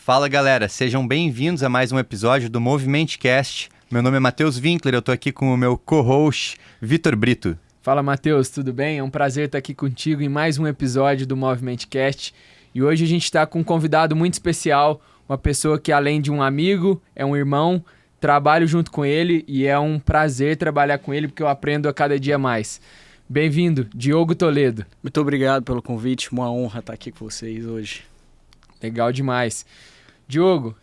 Fala galera, sejam bem-vindos a mais um episódio do Movimentcast. Meu nome é Matheus Winkler, eu tô aqui com o meu co-host, Vitor Brito. Fala Matheus, tudo bem? É um prazer estar aqui contigo em mais um episódio do Movimentcast. E hoje a gente está com um convidado muito especial, uma pessoa que além de um amigo, é um irmão, trabalho junto com ele e é um prazer trabalhar com ele porque eu aprendo a cada dia mais. Bem-vindo, Diogo Toledo. Muito obrigado pelo convite, uma honra estar aqui com vocês hoje. Legal demais. Diogo,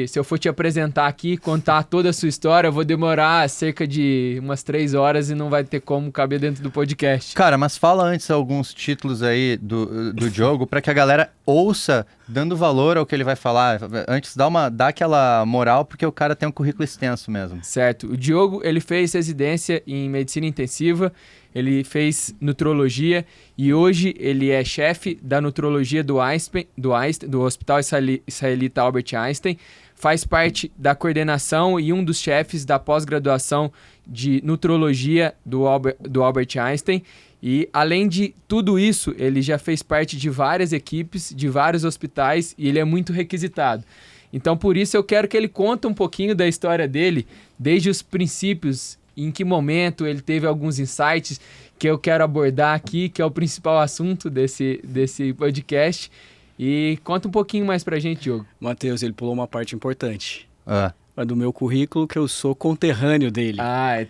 se eu for te apresentar aqui, contar toda a sua história, eu vou demorar cerca de umas 3 horas e não vai ter como caber dentro do podcast. Cara, mas fala antes alguns títulos aí do Diogo para que a galera ouça, dando valor ao que ele vai falar. Antes, dá aquela moral, porque o cara tem um currículo extenso mesmo. Certo. O Diogo, ele fez residência em medicina intensiva, ele fez nutrologia e hoje ele é chefe da nutrologia do Hospital Israelita Albert Einstein, faz parte da coordenação e um dos chefes da pós-graduação de nutrologia do Albert Einstein. E além de tudo isso, ele já fez parte de várias equipes, de vários hospitais e ele é muito requisitado. Então por isso eu quero que ele conte um pouquinho da história dele, desde os princípios, em que momento ele teve alguns insights que eu quero abordar aqui, que é o principal assunto desse podcast. E conta um pouquinho mais pra gente, Diogo. Matheus, ele pulou uma parte importante. É do meu currículo, que eu sou conterrâneo dele.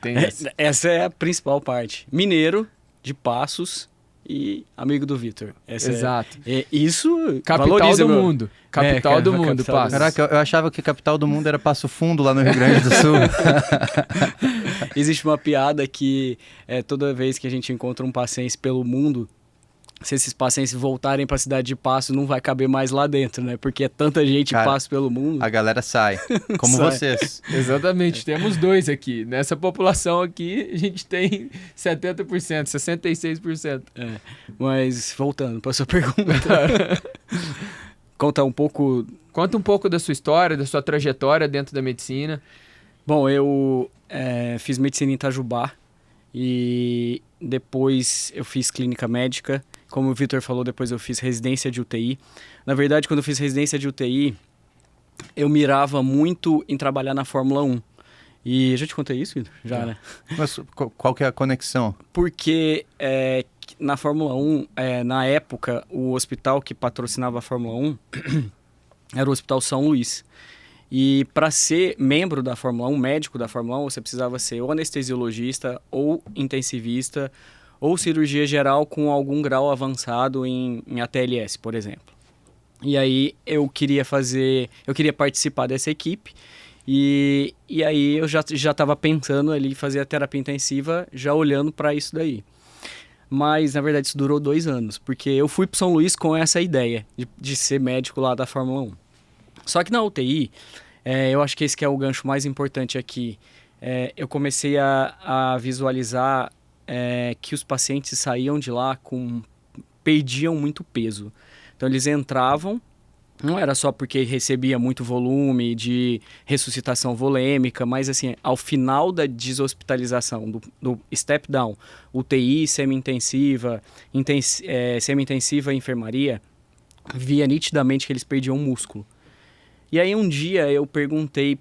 Tem essa. Essa é a principal parte. Mineiro, de Passos e amigo do Vitor. Exato. Isso Capital do mundo. Capital do mundo, Passos. Caraca, eu achava que a capital do mundo era Passo Fundo, lá no Rio Grande do Sul. Existe uma piada que toda vez que a gente encontra um paciente pelo mundo, se esses pacientes voltarem para a cidade de Passos, não vai caber mais lá dentro, né? Porque é tanta gente passa pelo mundo. A galera sai, como vocês. Exatamente, temos 2 aqui. Nessa população aqui, a gente tem 70%, 66%. Mas voltando para sua pergunta. Conta um pouco da sua história, da sua trajetória dentro da medicina. Bom, eu fiz medicina em Itajubá e depois eu fiz clínica médica. Como o Vitor falou, depois eu fiz residência de UTI. Na verdade, quando eu fiz residência de UTI, eu mirava muito em trabalhar na Fórmula 1. E já te contei isso, Vitor? Já, né? Mas qual que é a conexão? Porque na Fórmula 1, na época, o hospital que patrocinava a Fórmula 1 era o Hospital São Luís. E para ser membro da Fórmula 1, médico da Fórmula 1, você precisava ser ou anestesiologista, ou intensivista, ou cirurgia geral com algum grau avançado em ATLS, por exemplo. E aí eu queria participar dessa equipe, e aí eu já estava pensando ali em fazer a terapia intensiva, já olhando para isso daí. Mas, na verdade, isso durou 2 anos, porque eu fui para São Luís com essa ideia de ser médico lá da Fórmula 1. Só que na UTI, eu acho que esse que é o gancho mais importante aqui. Eu comecei a visualizar que os pacientes saíam de lá perdiam muito peso. Então eles entravam, não era só porque recebia muito volume de ressuscitação volêmica, mas assim, ao final da deshospitalização, do step down, UTI, semi-intensiva, semi-intensiva e enfermaria, via nitidamente que eles perdiam músculo. E aí um dia eu perguntei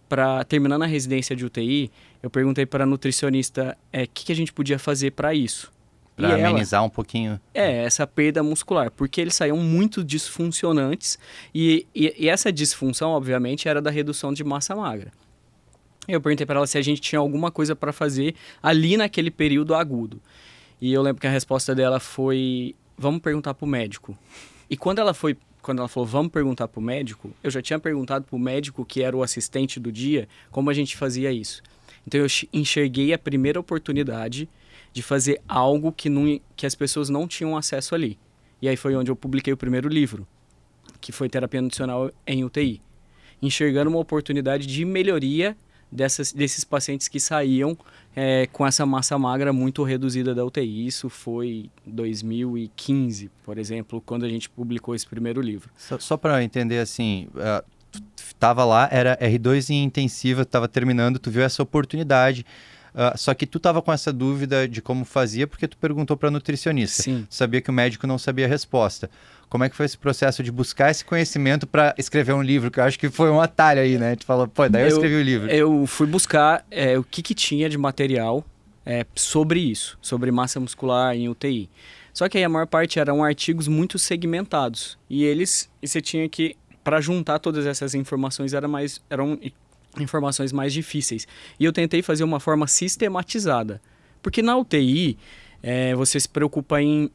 terminando a residência de UTI, eu perguntei para a nutricionista o que a gente podia fazer para isso. Para amenizar um pouquinho. Essa perda muscular, porque eles saíam muito disfuncionantes e essa disfunção, obviamente, era da redução de massa magra. Eu perguntei para ela se a gente tinha alguma coisa para fazer ali naquele período agudo. E eu lembro que a resposta dela foi, vamos perguntar para o médico. E quando ela falou, vamos perguntar para o médico, eu já tinha perguntado para o médico, que era o assistente do dia, como a gente fazia isso. Então eu enxerguei a primeira oportunidade de fazer algo que as pessoas não tinham acesso ali. E aí foi onde eu publiquei o primeiro livro, que foi Terapia Nutricional em UTI. Enxergando uma oportunidade de melhoria desses pacientes que saíam com essa massa magra muito reduzida da UTI. Isso foi 2015, por exemplo, quando a gente publicou esse primeiro livro. Só para entender assim, tu estava lá, era R2 em intensiva, tu estava terminando, tu viu essa oportunidade. só que tu tava com essa dúvida de como fazia porque tu perguntou para nutricionista. Sim. Sabia que o médico não sabia a resposta. Como é que foi esse processo de buscar esse conhecimento para escrever um livro? Que eu acho que foi um atalho aí, né? Tu falou, pô, daí eu escrevi o livro. Eu fui buscar o que tinha de material sobre isso, sobre massa muscular em UTI. Só que aí a maior parte eram artigos muito segmentados. E você tinha que, para juntar todas essas informações, eram informações mais difíceis. E eu tentei fazer uma forma sistematizada. Porque na UTI, você se preocupa em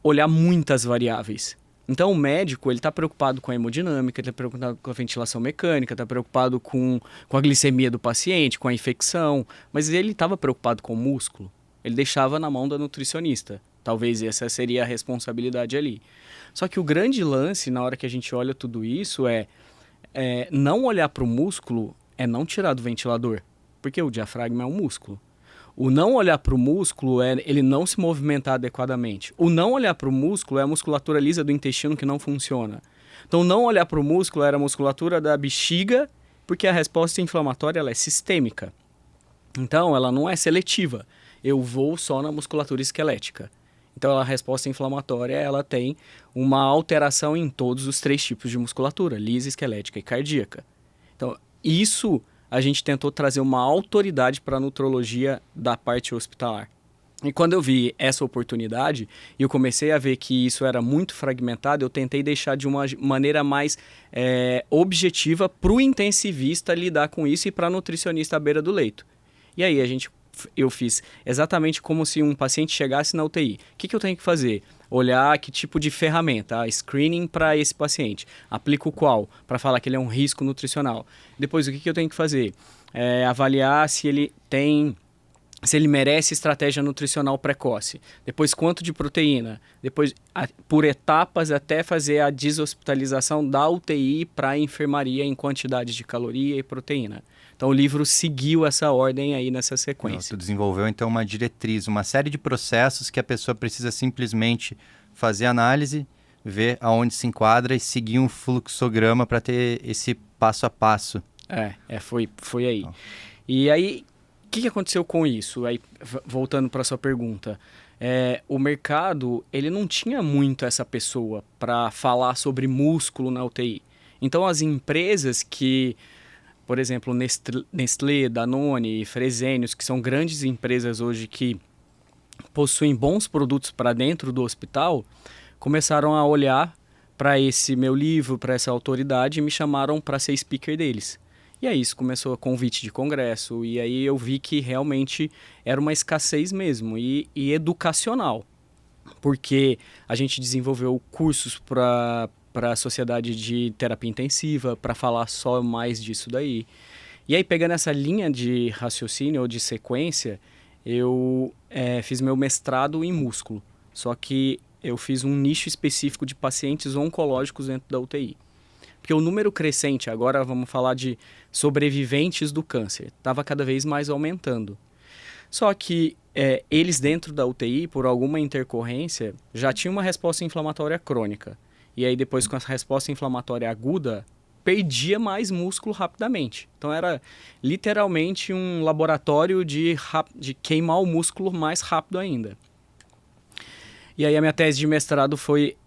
olhar muitas variáveis. Então, o médico, ele está preocupado com a hemodinâmica, ele está preocupado com a ventilação mecânica, está preocupado com a glicemia do paciente, com a infecção, mas ele estava preocupado com o músculo. Ele deixava na mão da nutricionista. Talvez essa seria a responsabilidade ali. Só que o grande lance, na hora que a gente olha tudo isso, não olhar para o músculo é não tirar do ventilador, porque o diafragma é um músculo. O não olhar para o músculo é ele não se movimentar adequadamente. O não olhar para o músculo é a musculatura lisa do intestino que não funciona. Então, não olhar para o músculo era a musculatura da bexiga, porque a resposta inflamatória ela é sistêmica. Então, ela não é seletiva. Eu vou só na musculatura esquelética. Então, a resposta inflamatória ela tem uma alteração em todos os 3 tipos de musculatura, lisa, esquelética e cardíaca. Então, isso a gente tentou trazer uma autoridade para a nutrologia da parte hospitalar. E quando eu vi essa oportunidade e eu comecei a ver que isso era muito fragmentado, eu tentei deixar de uma maneira mais objetiva para o intensivista lidar com isso e para a nutricionista à beira do leito. E aí eu fiz exatamente como se um paciente chegasse na UTI. O que eu tenho que fazer? Olhar que tipo de ferramenta, screening para esse paciente. Aplico qual? Para falar que ele é um risco nutricional. Depois, o que eu tenho que fazer? Avaliar se ele merece estratégia nutricional precoce. Depois, quanto de proteína. Depois, por etapas, até fazer a deshospitalização da UTI para a enfermaria em quantidade de caloria e proteína. Então, o livro seguiu essa ordem aí nessa sequência. Tu desenvolveu, então, uma diretriz, uma série de processos que a pessoa precisa simplesmente fazer análise, ver aonde se enquadra e seguir um fluxograma para ter esse passo a passo. Foi aí. E aí, o que aconteceu com isso? Aí, voltando para a sua pergunta, o mercado ele não tinha muito essa pessoa para falar sobre músculo na UTI. Então, as empresas que, por exemplo, Nestlé, Danone, Fresenius, que são grandes empresas hoje que possuem bons produtos para dentro do hospital, começaram a olhar para esse meu livro, para essa autoridade e me chamaram para ser speaker deles. E aí isso começou a convite de congresso e aí eu vi que realmente era uma escassez mesmo e educacional, porque a gente desenvolveu cursos para a sociedade de terapia intensiva, para falar só mais disso daí. E aí, pegando essa linha de raciocínio ou de sequência, eu fiz meu mestrado em músculo. Só que eu fiz um nicho específico de pacientes oncológicos dentro da UTI. Porque o número crescente, agora vamos falar de sobreviventes do câncer, estava cada vez mais aumentando. Só que eles dentro da UTI, por alguma intercorrência, já tinham uma resposta inflamatória crônica. E aí depois com essa resposta inflamatória aguda, perdia mais músculo rapidamente. Então era literalmente um laboratório de queimar o músculo mais rápido ainda. E aí a minha tese de mestrado foi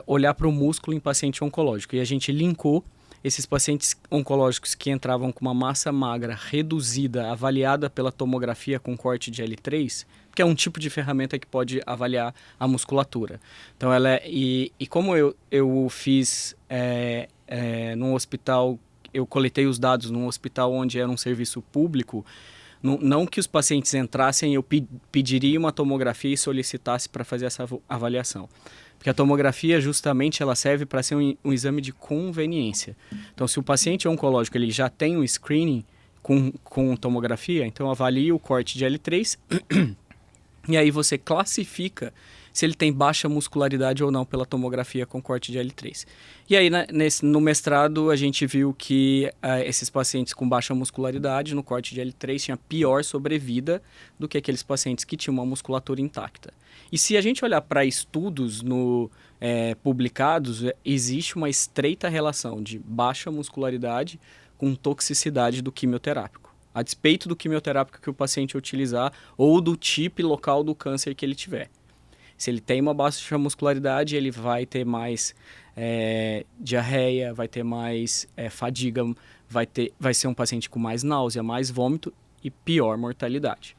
olhar para o músculo em paciente oncológico. E a gente linkou esses pacientes oncológicos que entravam com uma massa magra reduzida, avaliada pela tomografia com corte de L3, que é um tipo de ferramenta que pode avaliar a musculatura. Então, e como eu fiz num hospital, eu coletei os dados num hospital onde era um serviço público, não que os pacientes entrassem, eu pediria uma tomografia e solicitasse para fazer essa avaliação. Porque a tomografia, justamente, ela serve para ser um exame de conveniência. Então, se o paciente oncológico ele já tem um screening com tomografia, então avalie o corte de L3 e aí você classifica se ele tem baixa muscularidade ou não pela tomografia com corte de L3. E aí, no mestrado, a gente viu que esses pacientes com baixa muscularidade, no corte de L3, tinha pior sobrevida do que aqueles pacientes que tinham uma musculatura intacta. E se a gente olhar para estudos publicados, existe uma estreita relação de baixa muscularidade com toxicidade do quimioterápico. a despeito do quimioterápico que o paciente utilizar ou do tipo e local do câncer que ele tiver. Se ele tem uma baixa muscularidade, ele vai ter mais diarreia, vai ter mais fadiga, vai ser um paciente com mais náusea, mais vômito e pior mortalidade.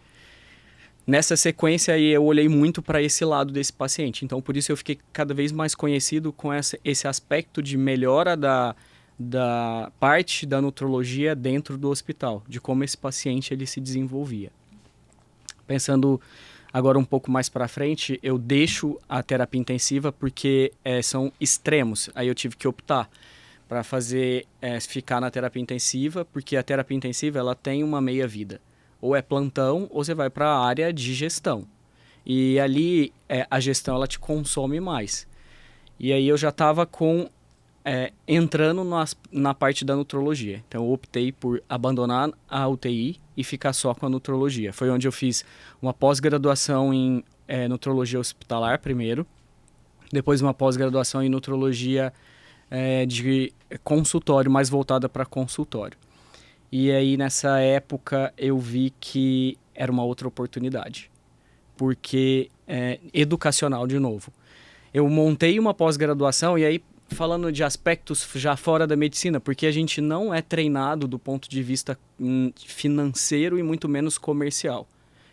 Nessa sequência aí eu olhei muito para esse lado desse paciente, então por isso eu fiquei cada vez mais conhecido com esse aspecto de melhora da parte da nutrologia dentro do hospital, de como esse paciente ele se desenvolvia. Pensando agora um pouco mais para frente, eu deixo a terapia intensiva porque são extremos, aí eu tive que optar para ficar na terapia intensiva, porque a terapia intensiva ela tem uma meia-vida. Ou é plantão, ou você vai para a área de gestão. E ali, a gestão, ela te consome mais. E aí eu já estava entrando na parte da nutrologia. Então eu optei por abandonar a UTI e ficar só com a nutrologia. Foi onde eu fiz uma pós-graduação em nutrologia hospitalar primeiro. Depois uma pós-graduação em nutrologia de consultório, mais voltada para consultório. E aí, nessa época, eu vi que era uma outra oportunidade. Porque, educacional de novo. Eu montei uma pós-graduação, e aí, falando de aspectos já fora da medicina, porque a gente não é treinado do ponto de vista financeiro e muito menos comercial.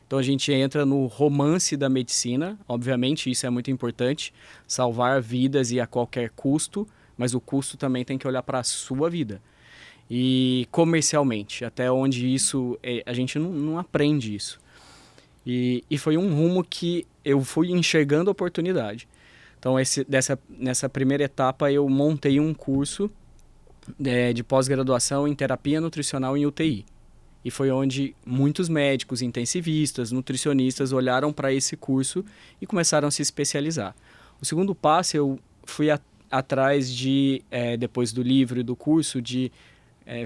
Então, a gente entra no romance da medicina, obviamente, isso é muito importante, salvar vidas e a qualquer custo, mas o custo também tem que olhar para a sua vida. E comercialmente, até onde isso, a gente não aprende isso. E foi um rumo que eu fui enxergando a oportunidade. Então, nessa primeira etapa, eu montei um curso de pós-graduação em terapia nutricional em UTI. E foi onde muitos médicos, intensivistas, nutricionistas olharam para esse curso e começaram a se especializar. O segundo passo, eu fui atrás depois do livro e do curso,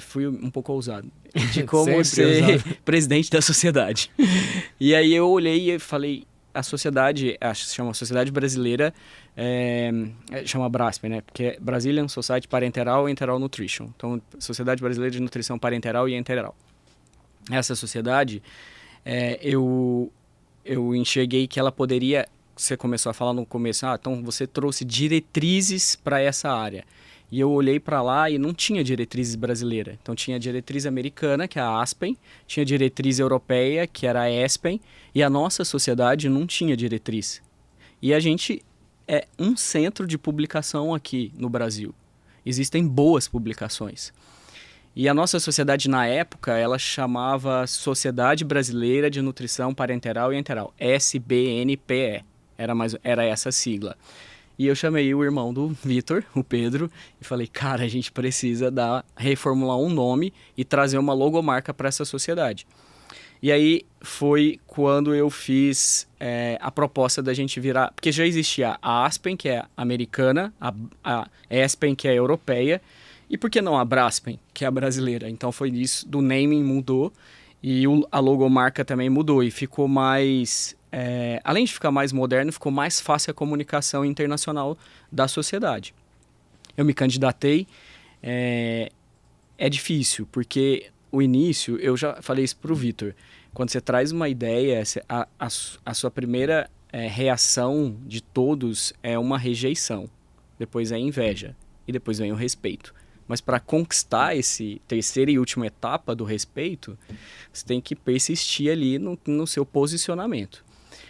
fui um pouco ousado, de como ser presidente da sociedade. E aí eu olhei e falei, a sociedade, chama Sociedade Brasileira, chama BRASP, né? Porque é Brazilian Society Parenteral and Enteral Nutrition. Então, Sociedade Brasileira de Nutrição Parenteral e Enteral. Essa sociedade, eu enxerguei que ela poderia, você começou a falar no começo, então você trouxe diretrizes para essa área. E eu olhei para lá e não tinha diretrizes brasileira. Então tinha a diretriz americana, que é a ASPEN, tinha a diretriz europeia, que era a ESPEN, e a nossa sociedade não tinha diretriz. E a gente é um centro de publicação aqui no Brasil. Existem boas publicações. E a nossa sociedade, na época, ela chamava Sociedade Brasileira de Nutrição Parenteral e Enteral, SBNPE. Era essa sigla. E eu chamei o irmão do Vitor, o Pedro, e falei, cara, a gente precisa reformular um nome e trazer uma logomarca para essa sociedade. E aí foi quando eu fiz a proposta da gente virar... Porque já existia a ASPEN, que é americana, a ESPEN, que é europeia, e por que não a BRASPEN, que é a brasileira? Então foi isso, do naming mudou e a logomarca também mudou e ficou mais... além de ficar mais moderno, ficou mais fácil a comunicação internacional da sociedade. Eu me candidatei, é difícil, porque o início, eu já falei isso para o Vitor, quando você traz uma ideia, a sua primeira reação de todos é uma rejeição, depois é a inveja e depois vem o respeito. Mas para conquistar esse terceira e última etapa do respeito, você tem que persistir ali no seu posicionamento.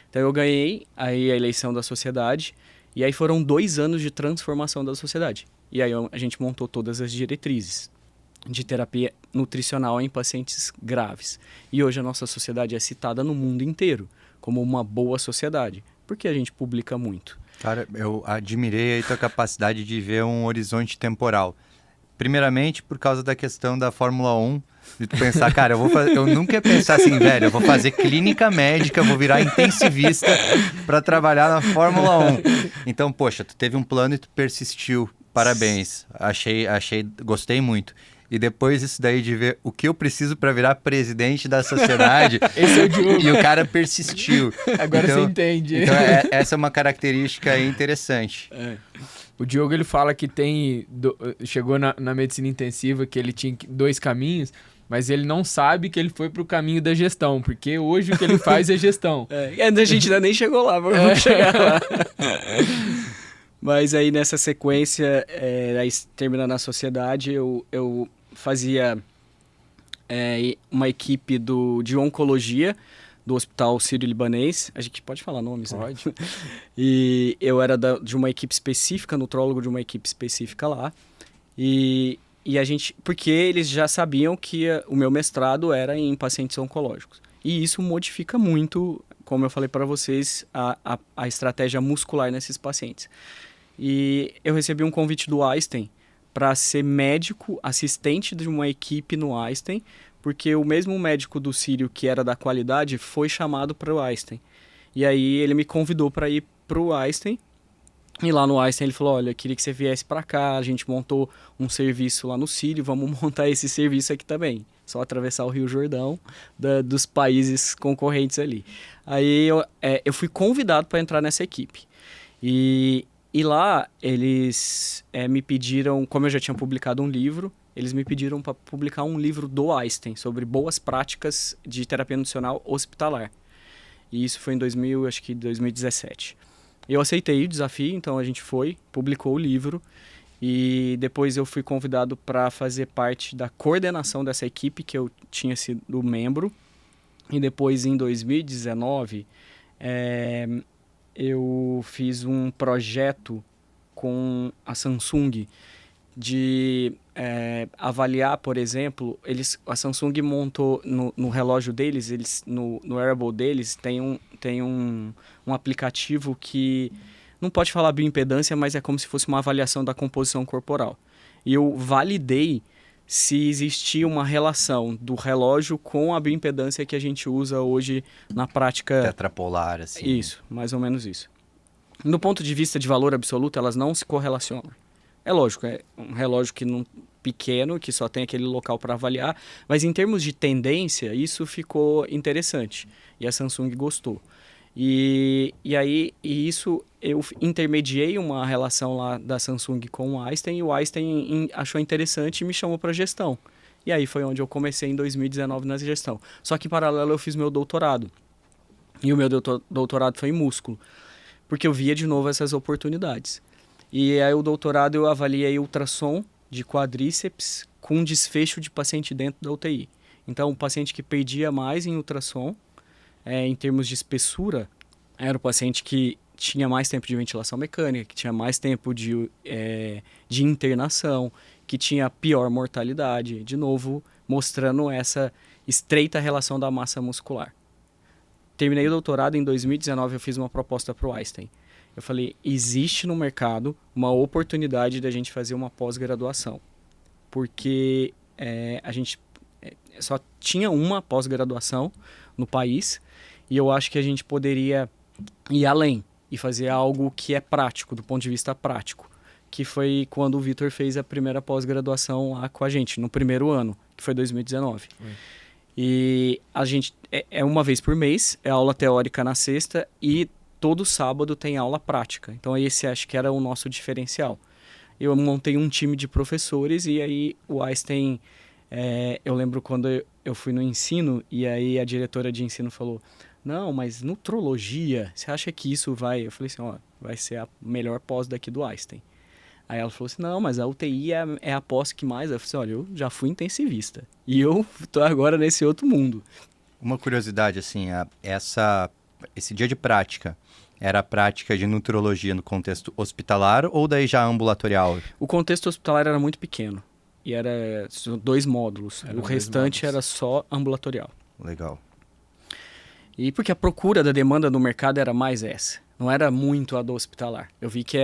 Então eu ganhei aí a eleição da sociedade e aí foram 2 anos de transformação da sociedade. E aí a gente montou todas as diretrizes de terapia nutricional em pacientes graves. E hoje a nossa sociedade é citada no mundo inteiro como uma boa sociedade, porque a gente publica muito. Cara, eu admirei a tua capacidade de ver um horizonte temporal. Primeiramente, por causa da questão da Fórmula 1, de tu pensar, cara, eu nunca ia pensar assim, velho, eu vou fazer clínica médica, vou virar intensivista para trabalhar na Fórmula 1. Então, poxa, tu teve um plano e tu persistiu. Parabéns. Gostei muito. E depois isso daí de ver o que eu preciso para virar presidente da sociedade. Esse é o Diogo. E o cara persistiu. Agora então, você entende. Então, essa é uma característica interessante. O Diogo, ele fala que chegou na medicina intensiva, que ele tinha 2 caminhos, mas ele não sabe que ele foi pro caminho da gestão, porque hoje o que ele faz é gestão. A gente ainda nem chegou lá, mas vamos chegar lá. Mas aí nessa sequência, aí, terminando a sociedade, eu fazia uma equipe de oncologia do Hospital Sírio-Libanês. A gente pode falar nomes, né? Pode. E eu era de uma equipe específica, nutrólogo de uma equipe específica lá. E a gente... Porque eles já sabiam que o meu mestrado era em pacientes oncológicos. E isso modifica muito, como eu falei para vocês, a estratégia muscular nesses pacientes. E eu recebi um convite do Einstein para ser médico, assistente de uma equipe no Einstein, porque o mesmo médico do Sírio que era da qualidade foi chamado para o Einstein. E aí ele me convidou para ir para o Einstein. E lá no Einstein ele falou, olha, eu queria que você viesse para cá, a gente montou um serviço lá no Sírio, vamos montar esse serviço aqui também. Só atravessar o Rio Jordão dos países concorrentes ali. Aí eu fui convidado para entrar nessa equipe. E lá eles me pediram, como eu já tinha publicado um livro, eles me pediram para publicar um livro do Einstein sobre boas práticas de terapia nutricional hospitalar. E isso foi em 2017. Eu aceitei o desafio, então a gente publicou o livro e depois eu fui convidado para fazer parte da coordenação dessa equipe que eu tinha sido membro. E depois em 2019 eu fiz um projeto com a Samsung de avaliar, por exemplo, a Samsung montou no relógio deles, no wearable deles, tem um aplicativo que não pode falar bioimpedância, mas é como se fosse uma avaliação da composição corporal. E eu validei se existia uma relação do relógio com a bioimpedância que a gente usa hoje na prática... Tetrapolar, assim. Isso, mais ou menos isso. Do ponto de vista de valor absoluto, elas não se correlacionam. É lógico, é um relógio pequeno, que só tem aquele local para avaliar, mas em termos de tendência, isso ficou interessante. E a Samsung gostou. E isso, eu intermediei uma relação lá da Samsung com o Einstein, e o Einstein achou interessante e me chamou para gestão. E aí foi onde eu comecei em 2019 na gestão. Só que em paralelo eu fiz meu doutorado. E o meu doutorado foi em músculo, porque eu via de novo essas oportunidades. E aí o doutorado eu avaliei ultrassom de quadríceps com desfecho de paciente dentro da UTI. Então, o paciente que perdia mais em ultrassom, em termos de espessura, era o paciente que tinha mais tempo de ventilação mecânica, que tinha mais tempo de internação, que tinha pior mortalidade. De novo, mostrando essa estreita relação da massa muscular. Terminei o doutorado em 2019, eu fiz uma proposta para o Einstein. Eu falei, existe no mercado uma oportunidade da gente fazer uma pós-graduação. Porque a gente só tinha uma pós-graduação no país e eu acho que a gente poderia ir além e fazer algo que é prático, do ponto de vista prático. Que foi quando o Vitor fez a primeira pós-graduação lá com a gente, no primeiro ano, que foi 2019. E a gente é uma vez por mês, é aula teórica na sexta e todo sábado tem aula prática. Então esse acho que era o nosso diferencial. Eu montei um time de professores e aí o Einstein, eu lembro quando eu fui no ensino e aí a diretora de ensino falou, não, mas nutrologia, você acha que isso vai... Eu falei assim, ó, vai ser a melhor pós daqui do Einstein. Aí ela falou assim, não, mas a UTI é a pós que mais... Eu falei assim, olha, eu já fui intensivista e eu tô agora nesse outro mundo. Uma curiosidade, assim, esse dia de prática, era a prática de nutrologia no contexto hospitalar ou daí já ambulatorial? O contexto hospitalar era muito pequeno e era 2 módulos. O restante era só ambulatorial. Legal. E porque a procura da demanda no mercado era mais essa. Não era muito a do hospitalar. Eu vi que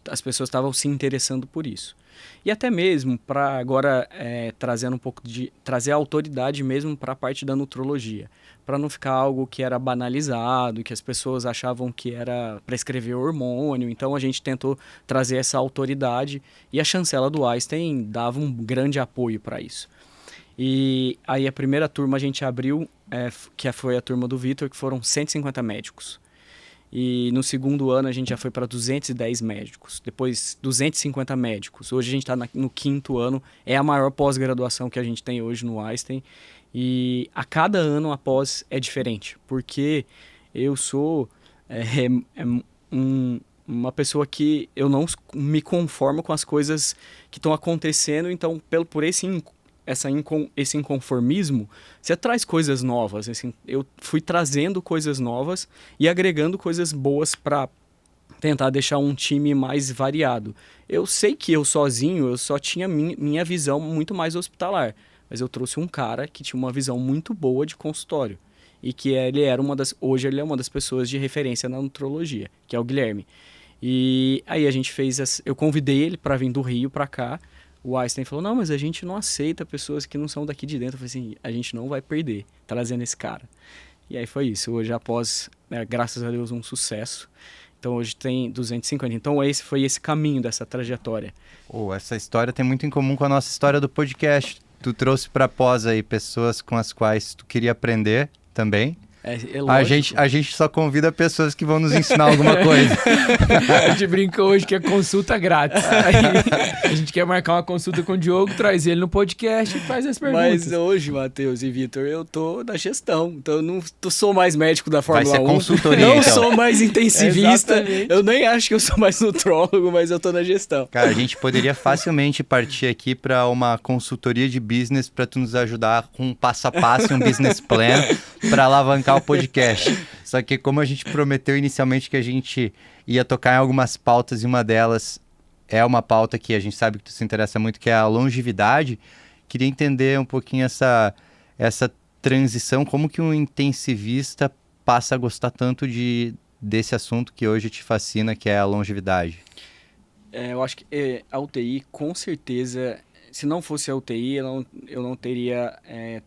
as pessoas estavam se interessando por isso. E até mesmo para agora trazendo um pouco trazer a autoridade mesmo para a parte da nutrologia. Para não ficar algo que era banalizado, que as pessoas achavam que era prescrever hormônio. Então a gente tentou trazer essa autoridade e a chancela do Einstein dava um grande apoio para isso. E aí a primeira turma a gente abriu, que foi a turma do Vitor, que foram 150 médicos. E no segundo ano a gente já foi para 210 médicos, depois 250 médicos. Hoje a gente está no quinto ano, é a maior pós-graduação que a gente tem hoje no Einstein. E a cada ano a pós é diferente, porque eu sou uma pessoa que eu não me conformo com as coisas que estão acontecendo, então por esse inconformismo, você traz coisas novas. Assim, eu fui trazendo coisas novas e agregando coisas boas para tentar deixar um time mais variado. Eu sei que eu sozinho, eu só tinha minha visão muito mais hospitalar, mas eu trouxe um cara que tinha uma visão muito boa de consultório e que hoje ele é uma das pessoas de referência na nutrologia, que é o Guilherme. E aí eu convidei ele para vir do Rio para cá. O Einstein falou, não, mas a gente não aceita pessoas que não são daqui de dentro. Eu falei assim, a gente não vai perder trazendo esse cara. E aí foi isso. Hoje, após, graças a Deus, um sucesso. Então, hoje tem 250. Então, foi esse caminho dessa trajetória. Essa história tem muito em comum com a nossa história do podcast. Tu trouxe para pós aí pessoas com as quais tu queria aprender também. A gente só convida pessoas que vão nos ensinar alguma coisa. A gente brincou hoje que é consulta grátis. Aí, a gente quer marcar uma consulta com o Diogo, traz ele no podcast e faz as perguntas. Mas hoje, Matheus e Vitor, eu tô na gestão. Então eu não sou mais médico da Fórmula 1. Vai ser consultoria, não então. sou mais intensivista. Exatamente. Eu nem acho que eu sou mais nutrólogo, mas eu tô na gestão. Cara, a gente poderia facilmente partir aqui para uma consultoria de business para tu nos ajudar com um passo a passo, um business plan para alavancar o podcast. Só que como a gente prometeu inicialmente que a gente ia tocar em algumas pautas e uma delas é uma pauta que a gente sabe que tu se interessa muito, que é a longevidade, queria entender um pouquinho essa transição, como que um intensivista passa a gostar tanto desse assunto que hoje te fascina, que é a longevidade. Eu acho que a UTI, com certeza, se não fosse a UTI, eu não teria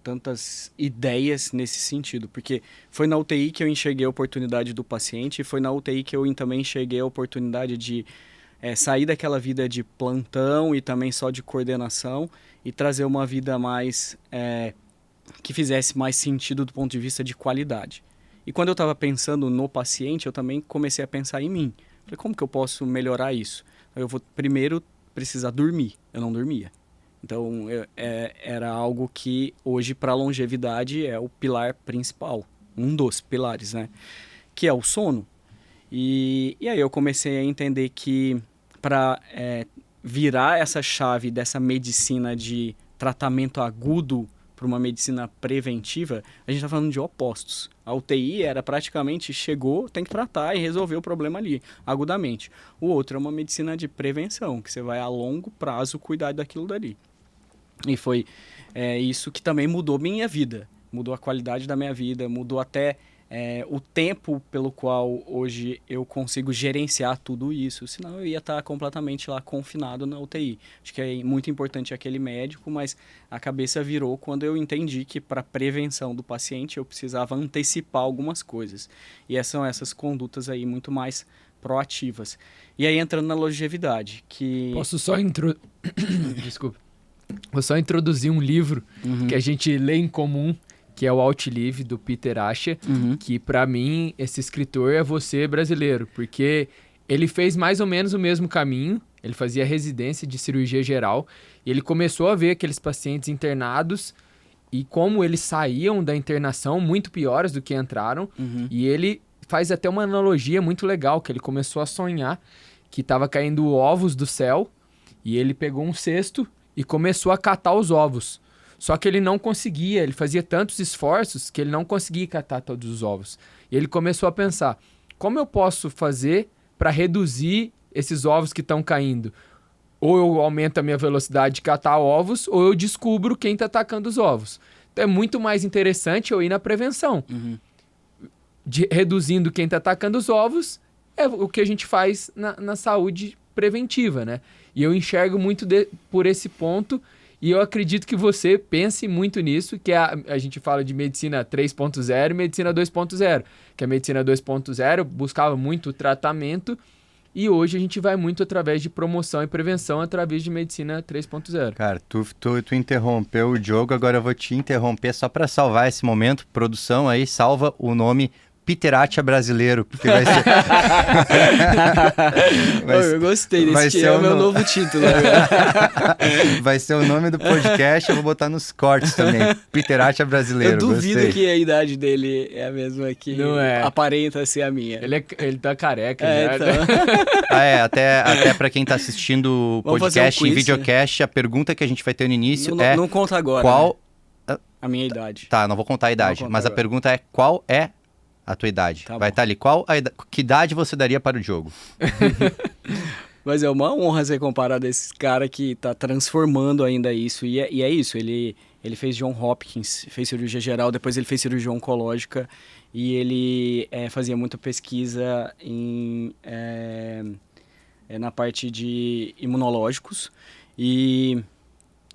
tantas ideias nesse sentido, porque foi na UTI que eu enxerguei a oportunidade do paciente, e foi na UTI que eu também enxerguei a oportunidade de sair daquela vida de plantão e também só de coordenação e trazer uma vida mais que fizesse mais sentido do ponto de vista de qualidade. E quando eu estava pensando no paciente, eu também comecei a pensar em mim. Falei, como que eu posso melhorar isso? Eu vou primeiro precisar dormir. Eu não dormia. Então, era algo que hoje, para a longevidade, é o pilar principal. Um dos pilares, né? Que é o sono. E aí eu comecei a entender que para virar essa chave dessa medicina de tratamento agudo para uma medicina preventiva, a gente está falando de opostos. A UTI era praticamente chegou, tem que tratar e resolver o problema ali, agudamente. O outro é uma medicina de prevenção, que você vai a longo prazo cuidar daquilo dali. E foi isso que também mudou minha vida, mudou a qualidade da minha vida, mudou até o tempo pelo qual hoje eu consigo gerenciar tudo isso, senão eu ia estar completamente lá confinado na UTI. Acho que é muito importante aquele médico, mas a cabeça virou quando eu entendi que para prevenção do paciente eu precisava antecipar algumas coisas. E são essas condutas aí muito mais proativas. E aí entrando na longevidade, que... Posso só Desculpa. Vou só introduzir um livro que a gente lê em comum, que é o Outlive, do Peter Asher, que para mim, esse escritor é você brasileiro, porque ele fez mais ou menos o mesmo caminho, ele fazia residência de cirurgia geral, e ele começou a ver aqueles pacientes internados e como eles saíam da internação muito piores do que entraram, e ele faz até uma analogia muito legal, que ele começou a sonhar que estava caindo ovos do céu, e ele pegou um cesto e começou a catar os ovos. Só que ele não conseguia, ele fazia tantos esforços que ele não conseguia catar todos os ovos. E ele começou a pensar, como eu posso fazer para reduzir esses ovos que estão caindo? Ou eu aumento a minha velocidade de catar ovos, ou eu descubro quem está atacando os ovos. Então é muito mais interessante eu ir na prevenção. Reduzindo quem está atacando os ovos, é o que a gente faz na saúde preventiva, né? E eu enxergo muito por esse ponto. E eu acredito que você pense muito nisso, que a gente fala de medicina 3.0 e medicina 2.0. Que a medicina 2.0 buscava muito tratamento e hoje a gente vai muito através de promoção e prevenção através de medicina 3.0. Cara, tu interrompeu o Diogo, agora eu vou te interromper só para salvar esse momento. Produção aí, salva o nome Piteratia brasileiro, porque vai ser... Eu gostei desse título, é o meu novo título agora. Vai ser o nome do podcast, eu vou botar nos cortes também. Piteratia brasileiro, Eu duvido gostei. que a idade dele é a mesma que Não é. aparenta ser a minha. Ele tá careca, É, né? então. Até pra quem tá assistindo o Vamos fazer podcast um em quiz, videocast, a pergunta que a gente vai ter no início é Não conta agora, qual... né? A minha idade. Tá, não vou contar a idade, contar mas a agora. pergunta é qual é a tua idade. Tá Vai bom. estar ali, que idade você daria para o jogo? Mas é uma honra ser comparado a esse cara que tá transformando ainda isso. E é isso, ele fez John Hopkins, fez cirurgia geral, depois ele fez cirurgia oncológica e ele fazia muita pesquisa na parte de imunológicos e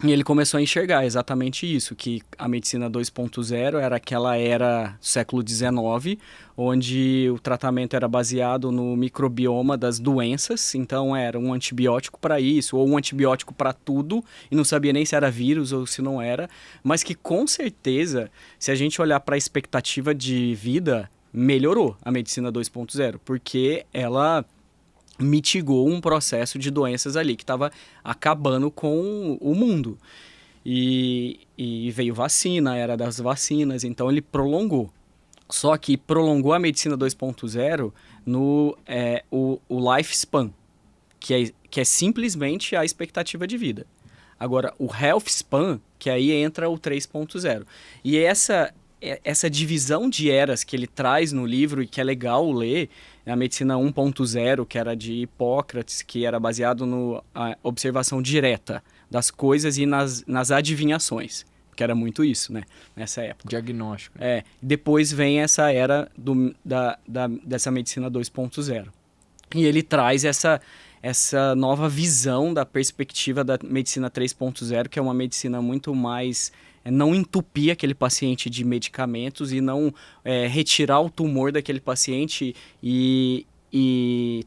ele começou a enxergar exatamente isso, que a medicina 2.0 era aquela era do século XIX, onde o tratamento era baseado no microbioma das doenças, então era um antibiótico para isso, ou um antibiótico para tudo, e não sabia nem se era vírus ou se não era, mas que com certeza, se a gente olhar para a expectativa de vida, melhorou a medicina 2.0, porque ela mitigou um processo de doenças ali que estava acabando com o mundo. E veio vacina, a era das vacinas, então ele prolongou. Só que prolongou a medicina 2.0 no o lifespan, que é simplesmente a expectativa de vida. Agora, o health span, que aí entra o 3.0. E essa divisão de eras que ele traz no livro e que é legal ler, a medicina 1.0, que era de Hipócrates, que era baseado na observação direta das coisas e nas adivinhações, que era muito isso, né, nessa época. Diagnóstico. Depois vem essa era dessa medicina 2.0. E ele traz essa nova visão da perspectiva da medicina 3.0, que é uma medicina muito mais... não entupir aquele paciente de medicamentos e não retirar o tumor daquele paciente e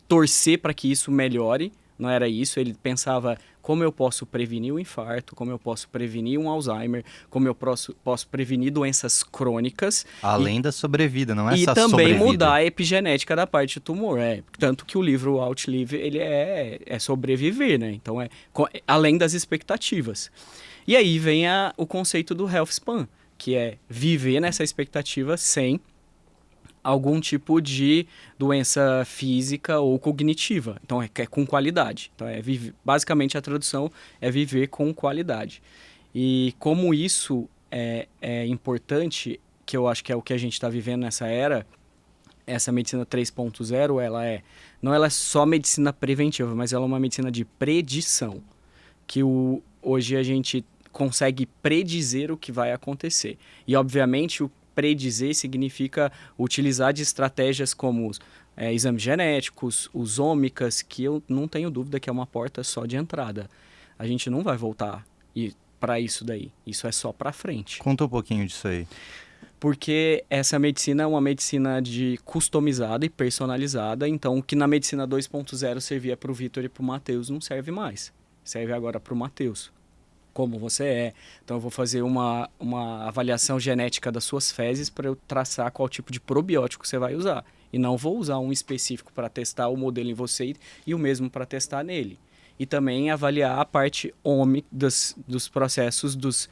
torcer para que isso melhore. Não era isso, ele pensava como eu posso prevenir o infarto, como eu posso prevenir um Alzheimer, como eu posso prevenir doenças crônicas. Além da sobrevida, não é E só também sobrevida. mudar a epigenética da parte do tumor. Tanto que o livro Outlive, ele é sobreviver, né? Então, além das expectativas. E aí vem o conceito do health span, que é viver nessa expectativa sem algum tipo de doença física ou cognitiva. Então, é com qualidade. Então, basicamente, a tradução é viver com qualidade. E como isso é importante, que eu acho que é o que a gente está vivendo nessa era, essa medicina 3.0, não ela é só medicina preventiva, mas ela é uma medicina de predição, que hoje a gente consegue predizer o que vai acontecer. E, obviamente, o predizer significa utilizar de estratégias como exames genéticos, os ômicas, que eu não tenho dúvida que é uma porta só de entrada. A gente não vai voltar para isso daí. Isso é só para frente. Conta um pouquinho disso aí. Porque essa medicina é uma medicina customizada e personalizada, então o que na medicina 2.0 servia para o Vitor e para o Matheus não serve mais. Serve agora para o Matheus. Como você é. Então eu vou fazer uma avaliação genética das suas fezes para eu traçar qual tipo de probiótico você vai usar. E não vou usar um específico para testar o modelo em você e o mesmo para testar nele. E também avaliar a parte dos processos dos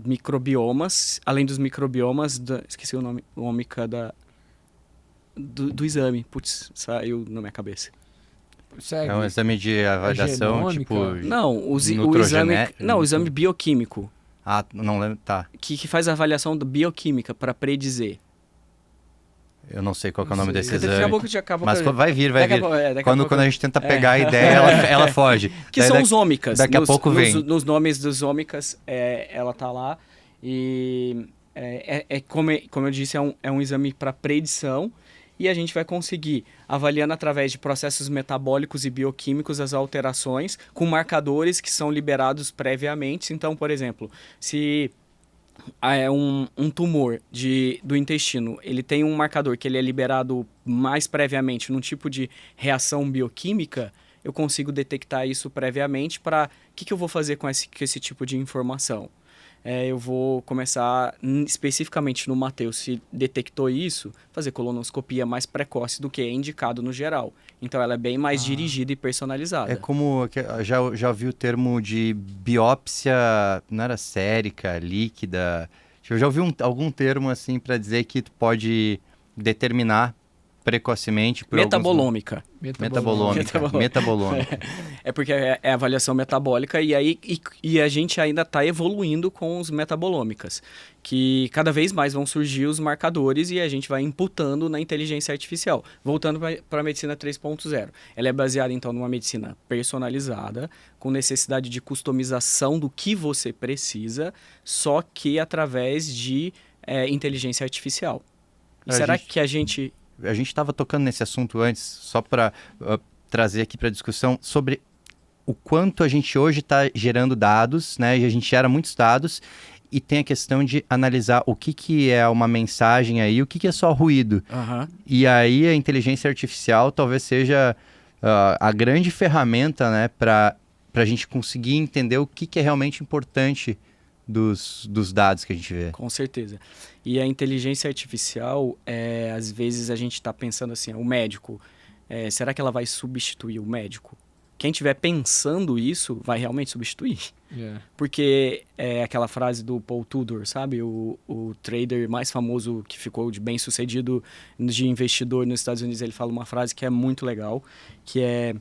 microbiomas, além dos microbiomas, esqueci o nome, ômica do exame. Putz, saiu na minha cabeça. Segue. É um exame de avaliação, genômica? tipo... Não, o exame bioquímico. Ah, não lembro, tá. Que faz a avaliação bioquímica para predizer. Eu não sei qual que é o nome Não sei. desse exame. Daqui a pouco já acaba. Mas vai vir. Daqui a pouco. Quando a gente tenta pegar a ideia, ela foge. Que Daí são os ômicas. Daqui a pouco vem. Nos nomes dos ômicas, ela tá lá. E como eu disse, é um exame para predição. E a gente vai conseguir, avaliando através de processos metabólicos e bioquímicos, as alterações, com marcadores que são liberados previamente. Então, por exemplo, se um tumor do intestino, ele tem um marcador que ele é liberado mais previamente num tipo de reação bioquímica, eu consigo detectar isso previamente para o que eu vou fazer com esse tipo de informação. eu vou começar especificamente no Matheus, se detectou isso, fazer colonoscopia mais precoce do que é indicado no geral. Então ela é bem mais dirigida e personalizada. É como, já ouvi o termo de biópsia, não era sérica, líquida. Eu já ouvi algum termo assim para dizer que tu pode determinar precocemente por Metabolômica. Metabolômica. É porque é avaliação metabólica e a gente ainda está evoluindo com os metabolômicas, que cada vez mais vão surgir os marcadores e a gente vai imputando na inteligência artificial. Voltando para a medicina 3.0. Ela é baseada, então, numa medicina personalizada, com necessidade de customização do que você precisa, só que através de inteligência artificial. E será que a gente... A gente estava tocando nesse assunto antes, só para trazer aqui para a discussão sobre o quanto a gente hoje está gerando dados, né? E a gente gera muitos dados e tem a questão de analisar o que é uma mensagem aí, o que é só ruído. E aí a inteligência artificial talvez seja a grande ferramenta, né, para a gente conseguir entender o que é realmente importante dos dados que a gente vê. Com certeza. E a inteligência artificial, às vezes a gente está pensando assim, o médico, será que ela vai substituir o médico? Quem estiver pensando isso, vai realmente substituir. Porque é aquela frase do Paul Tudor, sabe? O trader mais famoso que ficou de bem-sucedido de investidor nos Estados Unidos, ele fala uma frase que é muito legal, que é: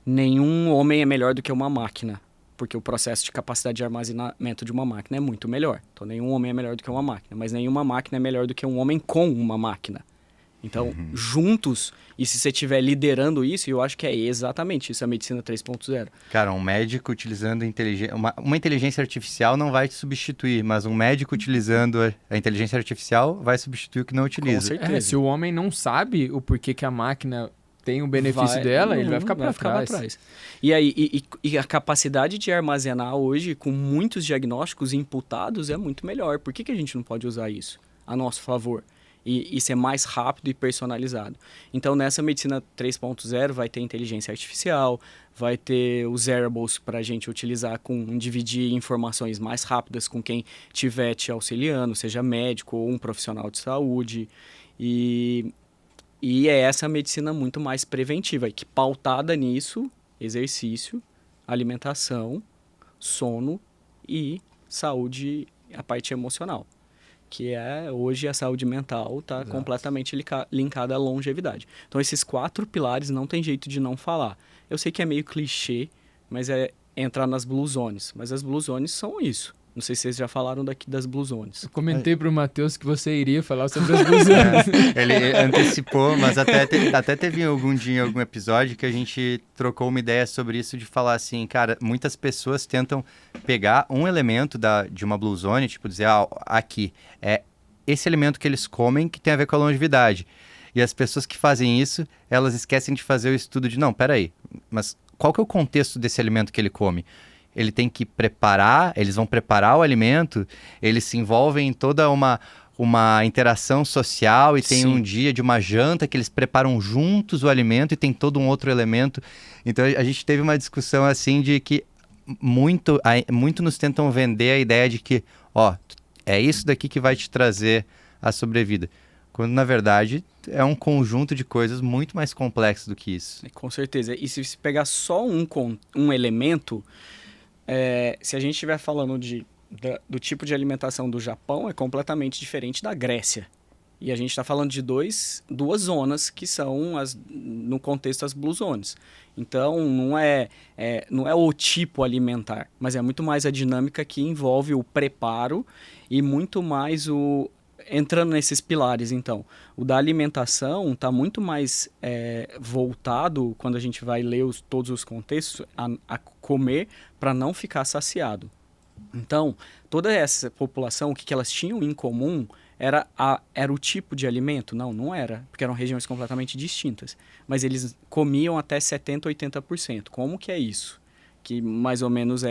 nenhum homem é melhor do que uma máquina. Porque o processo de capacidade de armazenamento de uma máquina é muito melhor. Então, nenhum homem é melhor do que uma máquina. Mas nenhuma máquina é melhor do que um homem com uma máquina. Então, juntos, e se você estiver liderando isso, eu acho que é exatamente isso, a medicina 3.0. Cara, um médico utilizando uma inteligência artificial não vai te substituir, mas um médico utilizando a inteligência artificial vai substituir o que não utiliza. Com certeza. Se o homem não sabe o porquê que a máquina tem o benefício dela, ele vai ficar para trás. E aí, e a capacidade de armazenar hoje, com muitos diagnósticos imputados, é muito melhor. Por que a gente não pode usar isso a nosso favor? E ser mais rápido e personalizado. Então, nessa medicina 3.0 vai ter inteligência artificial, vai ter os wearables para a gente utilizar dividir informações mais rápidas com quem estiver te auxiliando, seja médico ou um profissional de saúde. E é essa medicina muito mais preventiva, que pautada nisso, exercício, alimentação, sono e saúde, a parte emocional. Que hoje a saúde mental está completamente linkada à longevidade. Então, esses 4 pilares não tem jeito de não falar. Eu sei que é meio clichê, mas é entrar nas Blue Zones. Mas as Blue Zones são isso. Não sei se vocês já falaram daqui das Blue Zones. Eu comentei para o Matheus que você iria falar sobre as Blue Zones. Ele antecipou, mas até teve algum dia, algum episódio que a gente trocou uma ideia sobre isso, de falar assim, cara, muitas pessoas tentam pegar um elemento de uma Blue Zone, tipo dizer, aqui, é esse elemento que eles comem que tem a ver com a longevidade. E as pessoas que fazem isso, elas esquecem de fazer o estudo de, não, peraí, mas qual que é o contexto desse alimento que ele come? Ele tem que preparar, eles vão preparar o alimento, eles se envolvem em toda uma interação social e tem um dia de uma janta que eles preparam juntos o alimento e tem todo um outro elemento. Então a gente teve uma discussão assim de que muito nos tentam vender a ideia de que, é isso daqui que vai te trazer a sobrevida. Quando, na verdade, é um conjunto de coisas muito mais complexo do que isso. Com certeza. E se você pegar só um elemento... se a gente estiver falando do tipo de alimentação do Japão, é completamente diferente da Grécia. E a gente está falando de duas zonas que são, no contexto, as Blue Zones. Então, não é o tipo alimentar, mas é muito mais a dinâmica que envolve o preparo e muito mais entrando nesses pilares, então. O da alimentação está muito mais voltado, quando a gente vai ler todos os contextos, a comer para não ficar saciado. Então, toda essa população, o que elas tinham em comum era o tipo de alimento? Não era, porque eram regiões completamente distintas. Mas eles comiam até 70%, 80%. Como que é isso? Que mais ou menos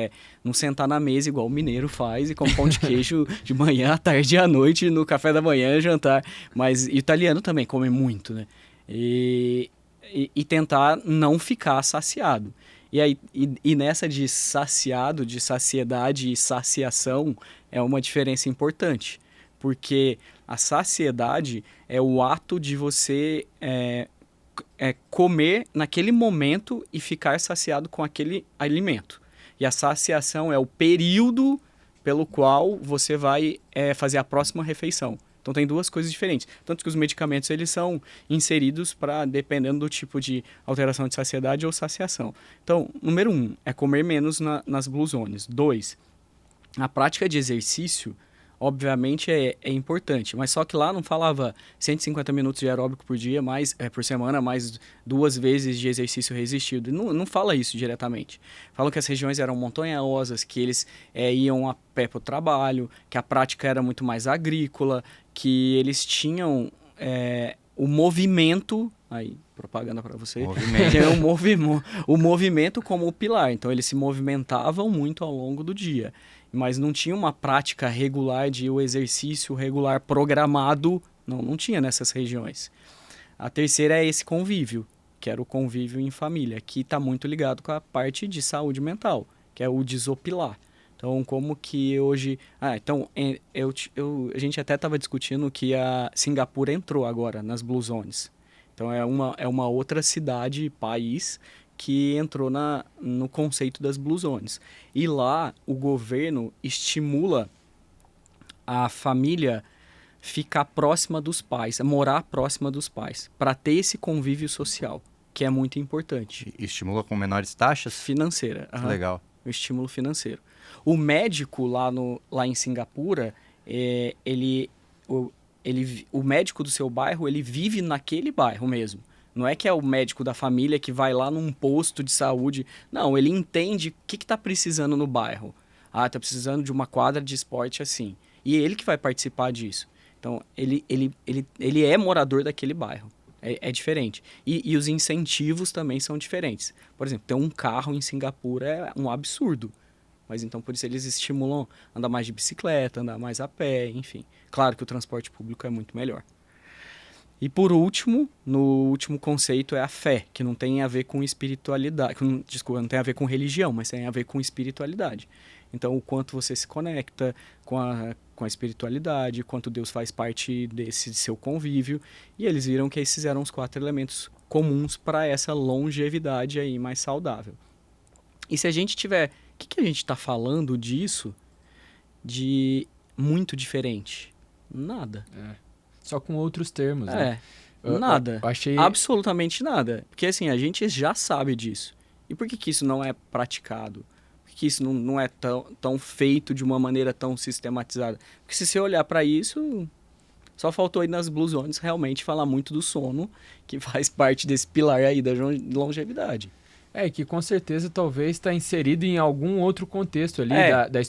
não sentar na mesa igual o mineiro faz e comer pão de queijo de manhã, à tarde e à noite, no café da manhã, jantar. Mas italiano também come muito, né? E tentar não ficar saciado. E nessa de saciado, de saciedade e saciação, é uma diferença importante. Porque a saciedade é o ato de você comer naquele momento e ficar saciado com aquele alimento. E a saciação é o período pelo qual você vai fazer a próxima refeição. Então tem duas coisas diferentes. Tanto que os medicamentos eles são inseridos dependendo do tipo de alteração de saciedade ou saciação. Então, número 1, é comer menos nas Blue Zones. 2, a prática de exercício, obviamente, é importante. Mas só que lá não falava 150 minutos de aeróbico por dia, por semana, mais 2 vezes de exercício resistido. Não fala isso diretamente. Falam que as regiões eram montanhosas, que eles iam a pé para o trabalho, que a prática era muito mais agrícola, que eles tinham o movimento... Aí, propaganda para você. O movimento como o pilar. Então, eles se movimentavam muito ao longo do dia. Mas não tinha uma prática regular o exercício regular programado. Não tinha nessas regiões. A terceira é esse convívio, que era o convívio em família, que está muito ligado com a parte de saúde mental, que é o desopilar. Então, como que hoje... a gente até estava discutindo que a Singapura entrou agora nas Blue Zones. Então, é uma outra cidade, país, que entrou no conceito das Blue Zones. E lá, o governo estimula a família ficar próxima dos pais, morar próxima dos pais, para ter esse convívio social, que é muito importante. E estimula com menores taxas? Financeira. Que legal. O estímulo financeiro. O médico lá em Singapura, o médico do seu bairro, ele vive naquele bairro mesmo. Não é que é o médico da família que vai lá num posto de saúde. Não, ele entende o que está precisando no bairro. Ah, está precisando de uma quadra de esporte assim. E é ele que vai participar disso. Então, ele é morador daquele bairro. É diferente. E os incentivos também são diferentes. Por exemplo, ter um carro em Singapura é um absurdo. Mas então, por isso, eles estimulam andar mais de bicicleta, andar mais a pé, enfim. Claro que o transporte público é muito melhor. E por último, no último conceito é a fé, que não tem a ver com espiritualidade. Desculpa, não tem a ver com religião, mas tem a ver com espiritualidade. Então, o quanto você se conecta com a espiritualidade, quanto Deus faz parte desse seu convívio. E eles viram que esses eram os 4 elementos comuns para essa longevidade aí mais saudável. E se a gente tiver... O que a gente está falando disso de muito diferente? Nada. Só com outros termos, né? Nada. Eu achei... Absolutamente nada. Porque assim, a gente já sabe disso. E por que isso não é praticado? Por que isso não é tão feito de uma maneira tão sistematizada? Porque se você olhar para isso, só faltou aí nas Blue Zones realmente falar muito do sono, que faz parte desse pilar aí da longevidade. Que com certeza talvez está inserido em algum outro contexto ali da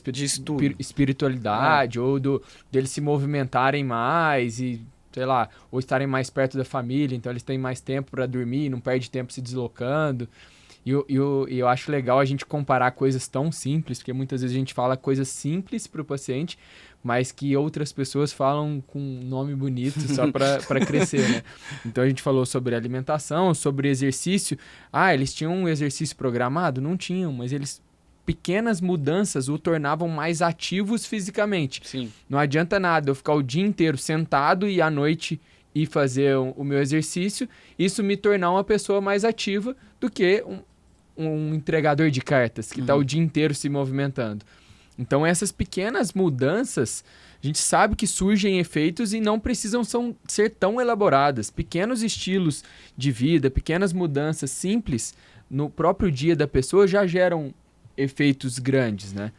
espiritualidade ou deles se movimentarem mais e, sei lá, ou estarem mais perto da família, então eles têm mais tempo para dormir, não perde tempo se deslocando. E eu acho legal a gente comparar coisas tão simples, porque muitas vezes a gente fala coisas simples para o paciente, mas que outras pessoas falam com um nome bonito só para crescer, né? Então a gente falou sobre alimentação, sobre exercício. Eles tinham um exercício programado? Não tinham, mas pequenas mudanças o tornavam mais ativos fisicamente. Sim. Não adianta nada eu ficar o dia inteiro sentado e à noite ir fazer o meu exercício, isso me tornar uma pessoa mais ativa do que um entregador de cartas que está o dia inteiro se movimentando. Então, essas pequenas mudanças, a gente sabe que surgem efeitos e não precisam ser tão elaboradas. Pequenos estilos de vida, pequenas mudanças simples no próprio dia da pessoa já geram efeitos grandes, né?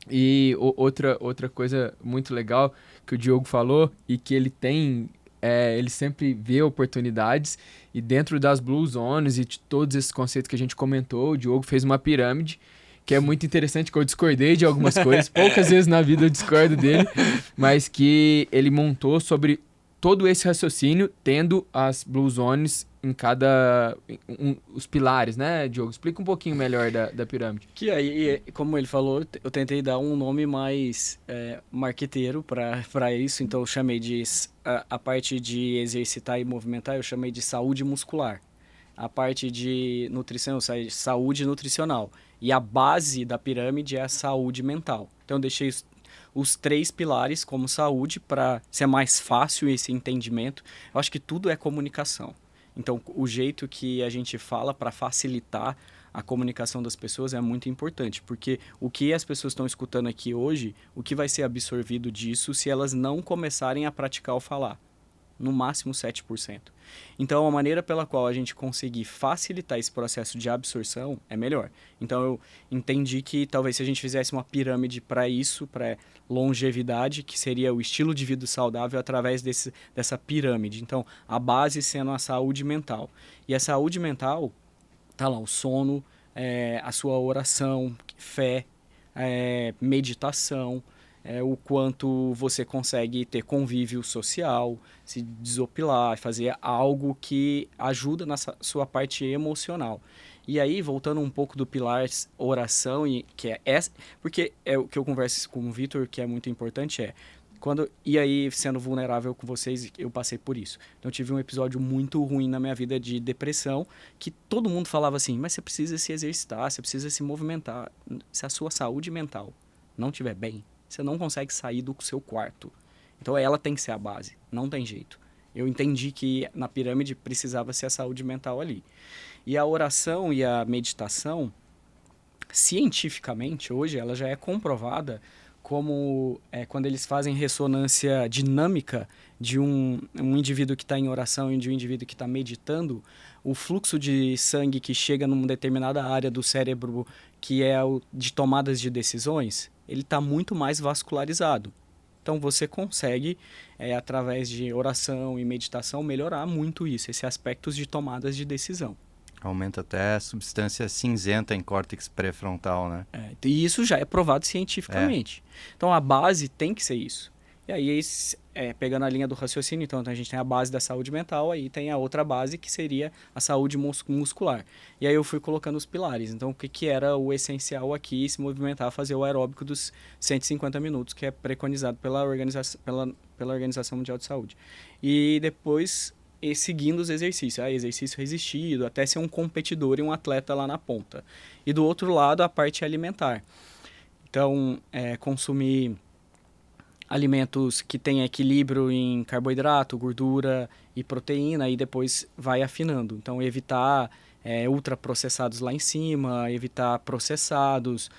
E outra coisa muito legal que o Diogo falou e que ele tem... ele sempre vê oportunidades e dentro das Blue Zones e de todos esses conceitos que a gente comentou, o Diogo fez uma pirâmide que é muito interessante, que eu discordei de algumas coisas, poucas vezes na vida eu discordo dele, mas que ele montou sobre todo esse raciocínio, tendo as Blue Zones em cada... os pilares, né, Diogo? Explica um pouquinho melhor da pirâmide. Que aí, como ele falou, eu tentei dar um nome mais marqueteiro para isso, então eu chamei de... a parte de exercitar e movimentar, eu chamei de saúde muscular. a parte de nutrição, saúde nutricional. E a base da pirâmide é a saúde mental. Então, eu deixei os 3 pilares como saúde para ser mais fácil esse entendimento. Eu acho que tudo é comunicação. Então, o jeito que a gente fala para facilitar a comunicação das pessoas é muito importante, porque o que as pessoas estão escutando aqui hoje, o que vai ser absorvido disso se elas não começarem a praticar o falar? No máximo 7%. Então, a maneira pela qual a gente conseguir facilitar esse processo de absorção é melhor. Então, eu entendi que talvez se a gente fizesse uma pirâmide para isso, para longevidade, que seria o estilo de vida saudável através dessa pirâmide. Então, a base sendo a saúde mental. E a saúde mental, tá lá, o sono, a sua oração, fé, meditação, o quanto você consegue ter convívio social, se desopilar, fazer algo que ajuda na sua parte emocional. E aí, voltando um pouco do pilar oração, que é essa, porque é o que eu converso com o Vitor, que é muito importante, e aí, sendo vulnerável com vocês, eu passei por isso. Então, eu tive um episódio muito ruim na minha vida de depressão, que todo mundo falava assim, mas você precisa se exercitar, você precisa se movimentar. Se a sua saúde mental não estiver bem, você não consegue sair do seu quarto. Então, ela tem que ser a base, não tem jeito. Eu entendi que na pirâmide precisava ser a saúde mental ali. E a oração e a meditação, cientificamente, hoje, ela já é comprovada como quando eles fazem ressonância dinâmica de um indivíduo que está em oração e de um indivíduo que está meditando, o fluxo de sangue que chega numa determinada área do cérebro, que é o de tomadas de decisões, ele está muito mais vascularizado. Então, você consegue, através de oração e meditação, melhorar muito isso, esses aspectos de tomadas de decisão. Aumenta até a substância cinzenta em córtex pré-frontal, né? E isso já é provado cientificamente. Então, a base tem que ser isso. E aí, pegando a linha do raciocínio, então a gente tem a base da saúde mental, aí tem a outra base que seria a saúde muscular. E aí eu fui colocando os pilares. Então, o que era o essencial aqui? Se movimentar, fazer o aeróbico dos 150 minutos, que é preconizado pela Organização Mundial de Saúde. E depois, seguindo os exercícios. Exercício resistido, até ser um competidor e um atleta lá na ponta. E do outro lado, a parte alimentar. Então, consumir alimentos que têm equilíbrio em carboidrato, gordura e proteína, e depois vai afinando. Então, evitar ultraprocessados lá em cima, evitar processados,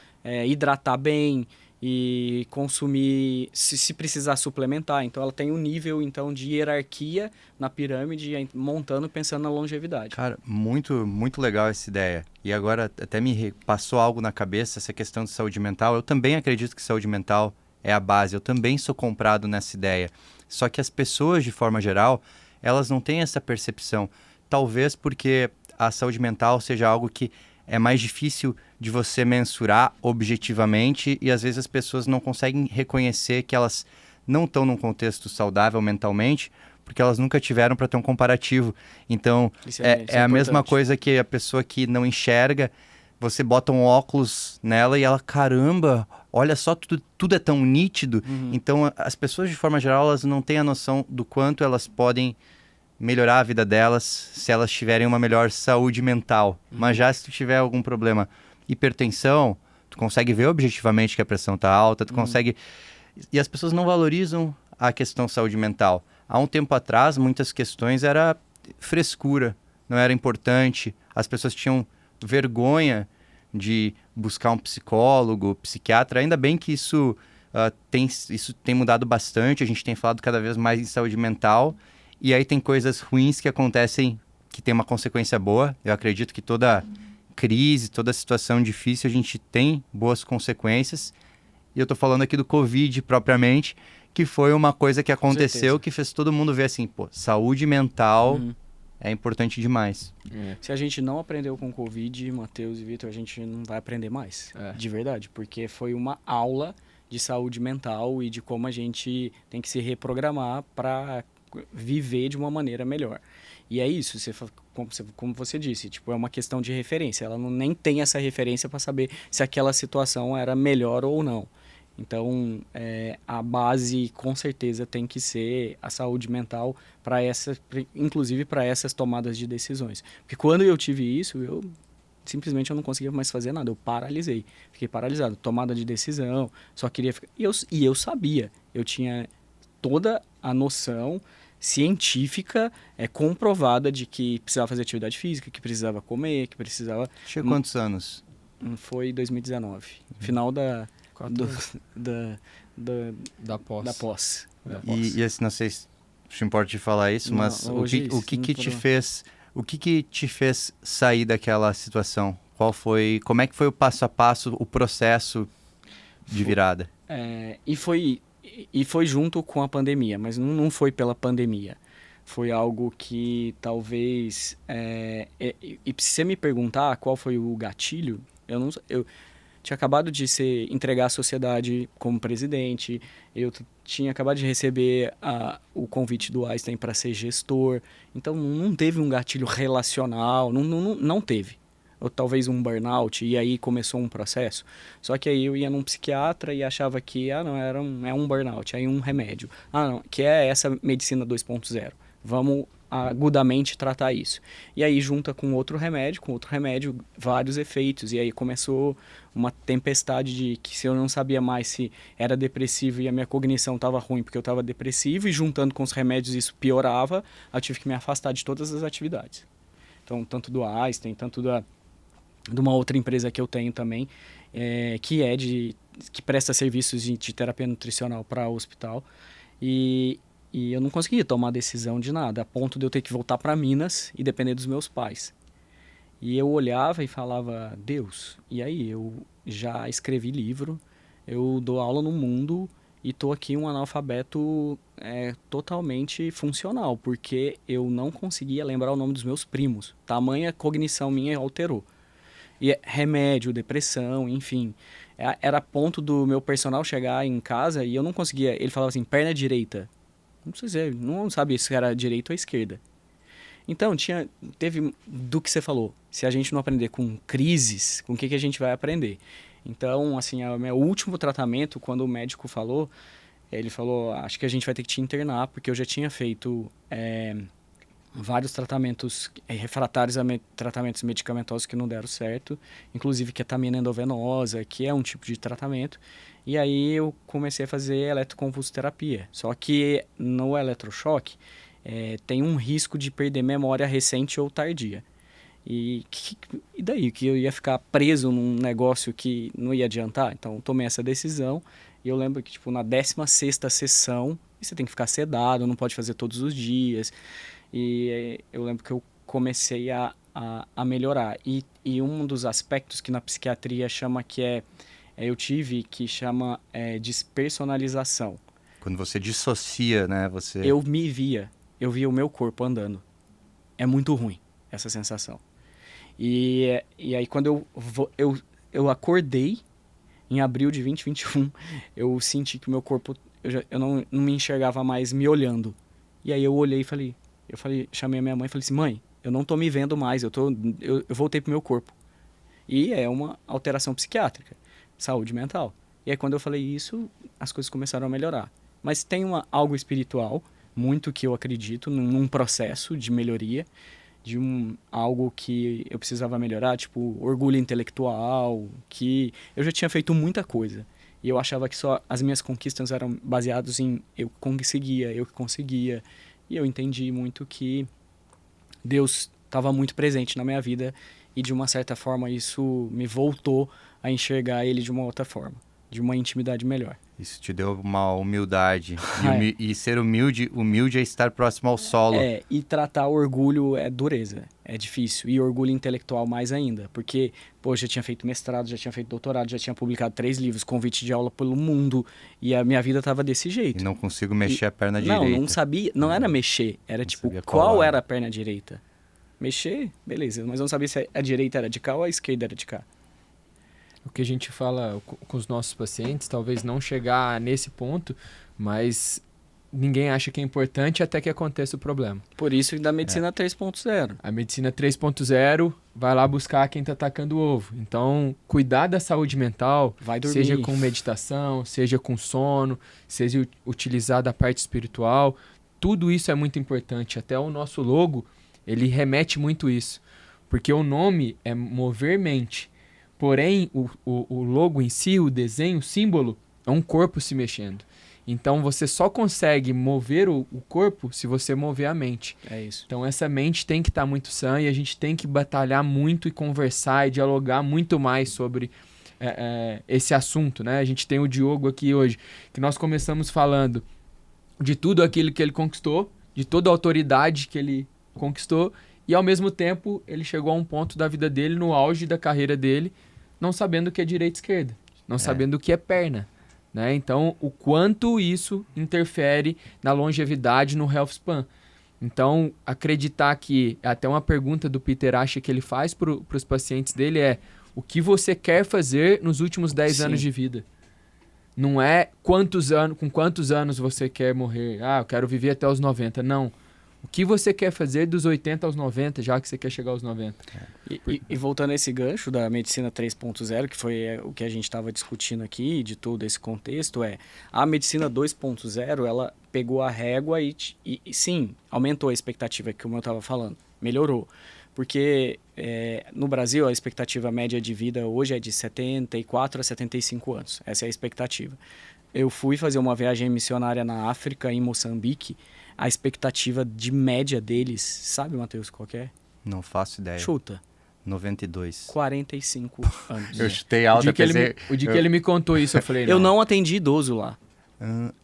hidratar bem e consumir, se precisar suplementar. Então, ela tem um nível então, de hierarquia na pirâmide, montando, pensando na longevidade. Cara, muito, muito legal essa ideia. E agora até me passou algo na cabeça, essa questão de saúde mental. Eu também acredito que saúde mental é a base. Eu também sou comprado nessa ideia. Só que as pessoas, de forma geral, elas não têm essa percepção. Talvez porque a saúde mental seja algo que é mais difícil de você mensurar objetivamente e às vezes as pessoas não conseguem reconhecer que elas não estão num contexto saudável mentalmente porque elas nunca tiveram para ter um comparativo. Então, Isso é a mesma coisa que a pessoa que não enxerga, você bota um óculos nela e ela, caramba, olha só, tudo é tão nítido. Uhum. Então, as pessoas, de forma geral, elas não têm a noção do quanto elas podem melhorar a vida delas se elas tiverem uma melhor saúde mental. Mas já se tu tiver algum problema, hipertensão, tu consegue ver objetivamente que a pressão tá alta, tu consegue... E as pessoas não valorizam a questão saúde mental. Há um tempo atrás, muitas questões era frescura, não era importante. As pessoas tinham vergonha de buscar um psicólogo, psiquiatra. Ainda bem que isso tem mudado bastante, a gente tem falado cada vez mais em saúde mental. E aí tem coisas ruins que acontecem que tem uma consequência boa. Eu acredito que toda crise, toda situação difícil, a gente tem boas consequências. E eu tô falando aqui do Covid propriamente, que foi uma coisa que aconteceu que fez todo mundo ver assim, pô, saúde mental é importante demais. Se a gente não aprendeu com o Covid, Matheus e Vitor, a gente não vai aprender mais, de verdade. Porque foi uma aula de saúde mental e de como a gente tem que se reprogramar para viver de uma maneira melhor. E é isso, como você disse, tipo, é uma questão de referência. Ela nem tem essa referência para saber se aquela situação era melhor ou não. Então, a base, com certeza, tem que ser a saúde mental, inclusive para essas tomadas de decisões. Porque quando eu tive isso, simplesmente eu não conseguia mais fazer nada, eu paralisei. Fiquei paralisado, tomada de decisão, só queria ficar... E eu sabia, eu tinha toda a noção científica comprovada de que precisava fazer atividade física, que precisava comer, que precisava... Tinha quantos anos? Foi 2019, final da pós. E assim, não sei se te importa de falar isso, Não, mas hoje o que não te fez sair daquela situação? Como é que foi o passo a passo, o processo de virada? E foi junto com a pandemia, mas não foi pela pandemia. Foi algo que talvez... E se você me perguntar qual foi o gatilho, eu tinha acabado de entregar à sociedade como presidente, eu tinha acabado de receber o convite do Einstein para ser gestor, então não teve um gatilho relacional, não teve. Ou talvez um burnout, e aí começou um processo. Só que aí eu ia num psiquiatra e achava que, é um burnout, aí um remédio. Não, que é essa medicina 2.0. Vamos agudamente tratar isso. E aí junta com outro remédio, vários efeitos. E aí começou uma tempestade de que se eu não sabia mais se era depressivo e a minha cognição estava ruim porque eu estava depressivo, e juntando com os remédios isso piorava, eu tive que me afastar de todas as atividades. Então, tanto do Einstein, tanto de uma outra empresa que eu tenho também, que presta serviços de terapia nutricional para o hospital. E eu não conseguia tomar decisão de nada, a ponto de eu ter que voltar para Minas e depender dos meus pais. E eu olhava e falava, Deus, e aí? Eu já escrevi livro, eu dou aula no mundo e tô aqui um analfabeto totalmente funcional, porque eu não conseguia lembrar o nome dos meus primos. Tamanha cognição minha alterou. E remédio, depressão, enfim. Era a ponto do meu personal chegar em casa e eu não conseguia... Ele falava assim, perna direita. Não sei dizer, não sabia se era direita ou esquerda. Então, teve do que você falou. Se a gente não aprender com crises, com o que a gente vai aprender? Então, assim, o meu último tratamento, quando o médico falou, ele falou, acho que a gente vai ter que te internar, porque eu já tinha feito vários tratamentos refratários a tratamentos medicamentosos que não deram certo, inclusive ketamina endovenosa, que é um tipo de tratamento. E aí eu comecei a fazer eletroconvulsoterapia. Só que no eletrochoque tem um risco de perder memória recente ou tardia. E daí? Que eu ia ficar preso num negócio que não ia adiantar? Então eu tomei essa decisão. E eu lembro que na 16ª sessão, você tem que ficar sedado, não pode fazer todos os dias. E eu lembro que eu comecei a melhorar. E um dos aspectos que na psiquiatria chama que chama despersonalização. Quando você dissocia, né? Eu via o meu corpo andando. É muito ruim essa sensação. E aí quando eu acordei, em abril de 2021, eu senti que o meu corpo, eu não me enxergava mais me olhando. E aí eu olhei e chamei a minha mãe e falei assim, mãe, eu não tô me vendo mais, eu voltei pro meu corpo. E é uma alteração psiquiátrica, saúde mental. E aí quando eu falei isso, as coisas começaram a melhorar. Mas tem algo espiritual, muito que eu acredito, num processo de melhoria, de algo que eu precisava melhorar, tipo orgulho intelectual, que eu já tinha feito muita coisa. E eu achava que só as minhas conquistas eram baseadas em eu que conseguia. E eu entendi muito que Deus estava muito presente na minha vida e, de uma certa forma, isso me voltou a enxergar Ele de uma outra forma, de uma intimidade melhor. Isso te deu uma humildade. E ser humilde é estar próximo ao solo. E tratar o orgulho é dureza, é difícil. E orgulho intelectual mais ainda, porque, já tinha feito mestrado, já tinha feito doutorado, já tinha publicado 3 livros, convite de aula pelo mundo, e a minha vida estava desse jeito. E não consigo mexer a perna direita. Não sabia, não era mexer, era qual era a perna direita. Mexer, beleza, mas eu não sabia se a direita era de cá ou a esquerda era de cá. O que a gente fala com os nossos pacientes, talvez não chegar nesse ponto, mas ninguém acha que é importante até que aconteça o problema. Por isso da medicina 3.0. A medicina 3.0 vai lá buscar quem tá atacando o ovo. Então, cuidar da saúde mental, Vai dormir. seja com meditação, seja com sono, seja utilizar da parte espiritual, tudo isso é muito importante. Até o nosso logo, ele remete muito isso. Porque o nome é mover mente. Porém, o logo em si, o desenho, o símbolo, é um corpo se mexendo. Então, você só consegue mover o corpo se você mover a mente. É isso. Então, essa mente tem que estar muito sã e a gente tem que batalhar muito e conversar e dialogar muito mais sobre esse assunto, né? A gente tem o Diogo aqui hoje, que nós começamos falando de tudo aquilo que ele conquistou, de toda a autoridade que ele conquistou, e ao mesmo tempo ele chegou a um ponto da vida dele, no auge da carreira dele, não sabendo o que é direita e esquerda, não sabendo o que é perna. Né? Então, o quanto isso interfere na longevidade, no health span. Então, acreditar que, até uma pergunta do Peter Ashe que ele faz para os pacientes dele é: o que você quer fazer nos últimos 10 anos de vida? Não é com quantos anos você quer morrer. Ah, eu quero viver até os 90. Não. O que você quer fazer dos 80 aos 90, já que você quer chegar aos 90? E voltando a esse gancho da medicina 3.0, que foi o que a gente estava discutindo aqui, de todo esse contexto, a medicina 2.0, ela pegou a régua e sim, aumentou a expectativa, que como eu estava falando, melhorou. Porque no Brasil a expectativa média de vida hoje é de 74 a 75 anos. Essa é a expectativa. Eu fui fazer uma viagem missionária na África, em Moçambique. A expectativa de média deles, sabe, Matheus, qual que é? Não faço ideia. Chuta. 92. 45 anos. Eu chutei alto. O dia que ele me contou isso, eu falei, Eu não atendi idoso lá.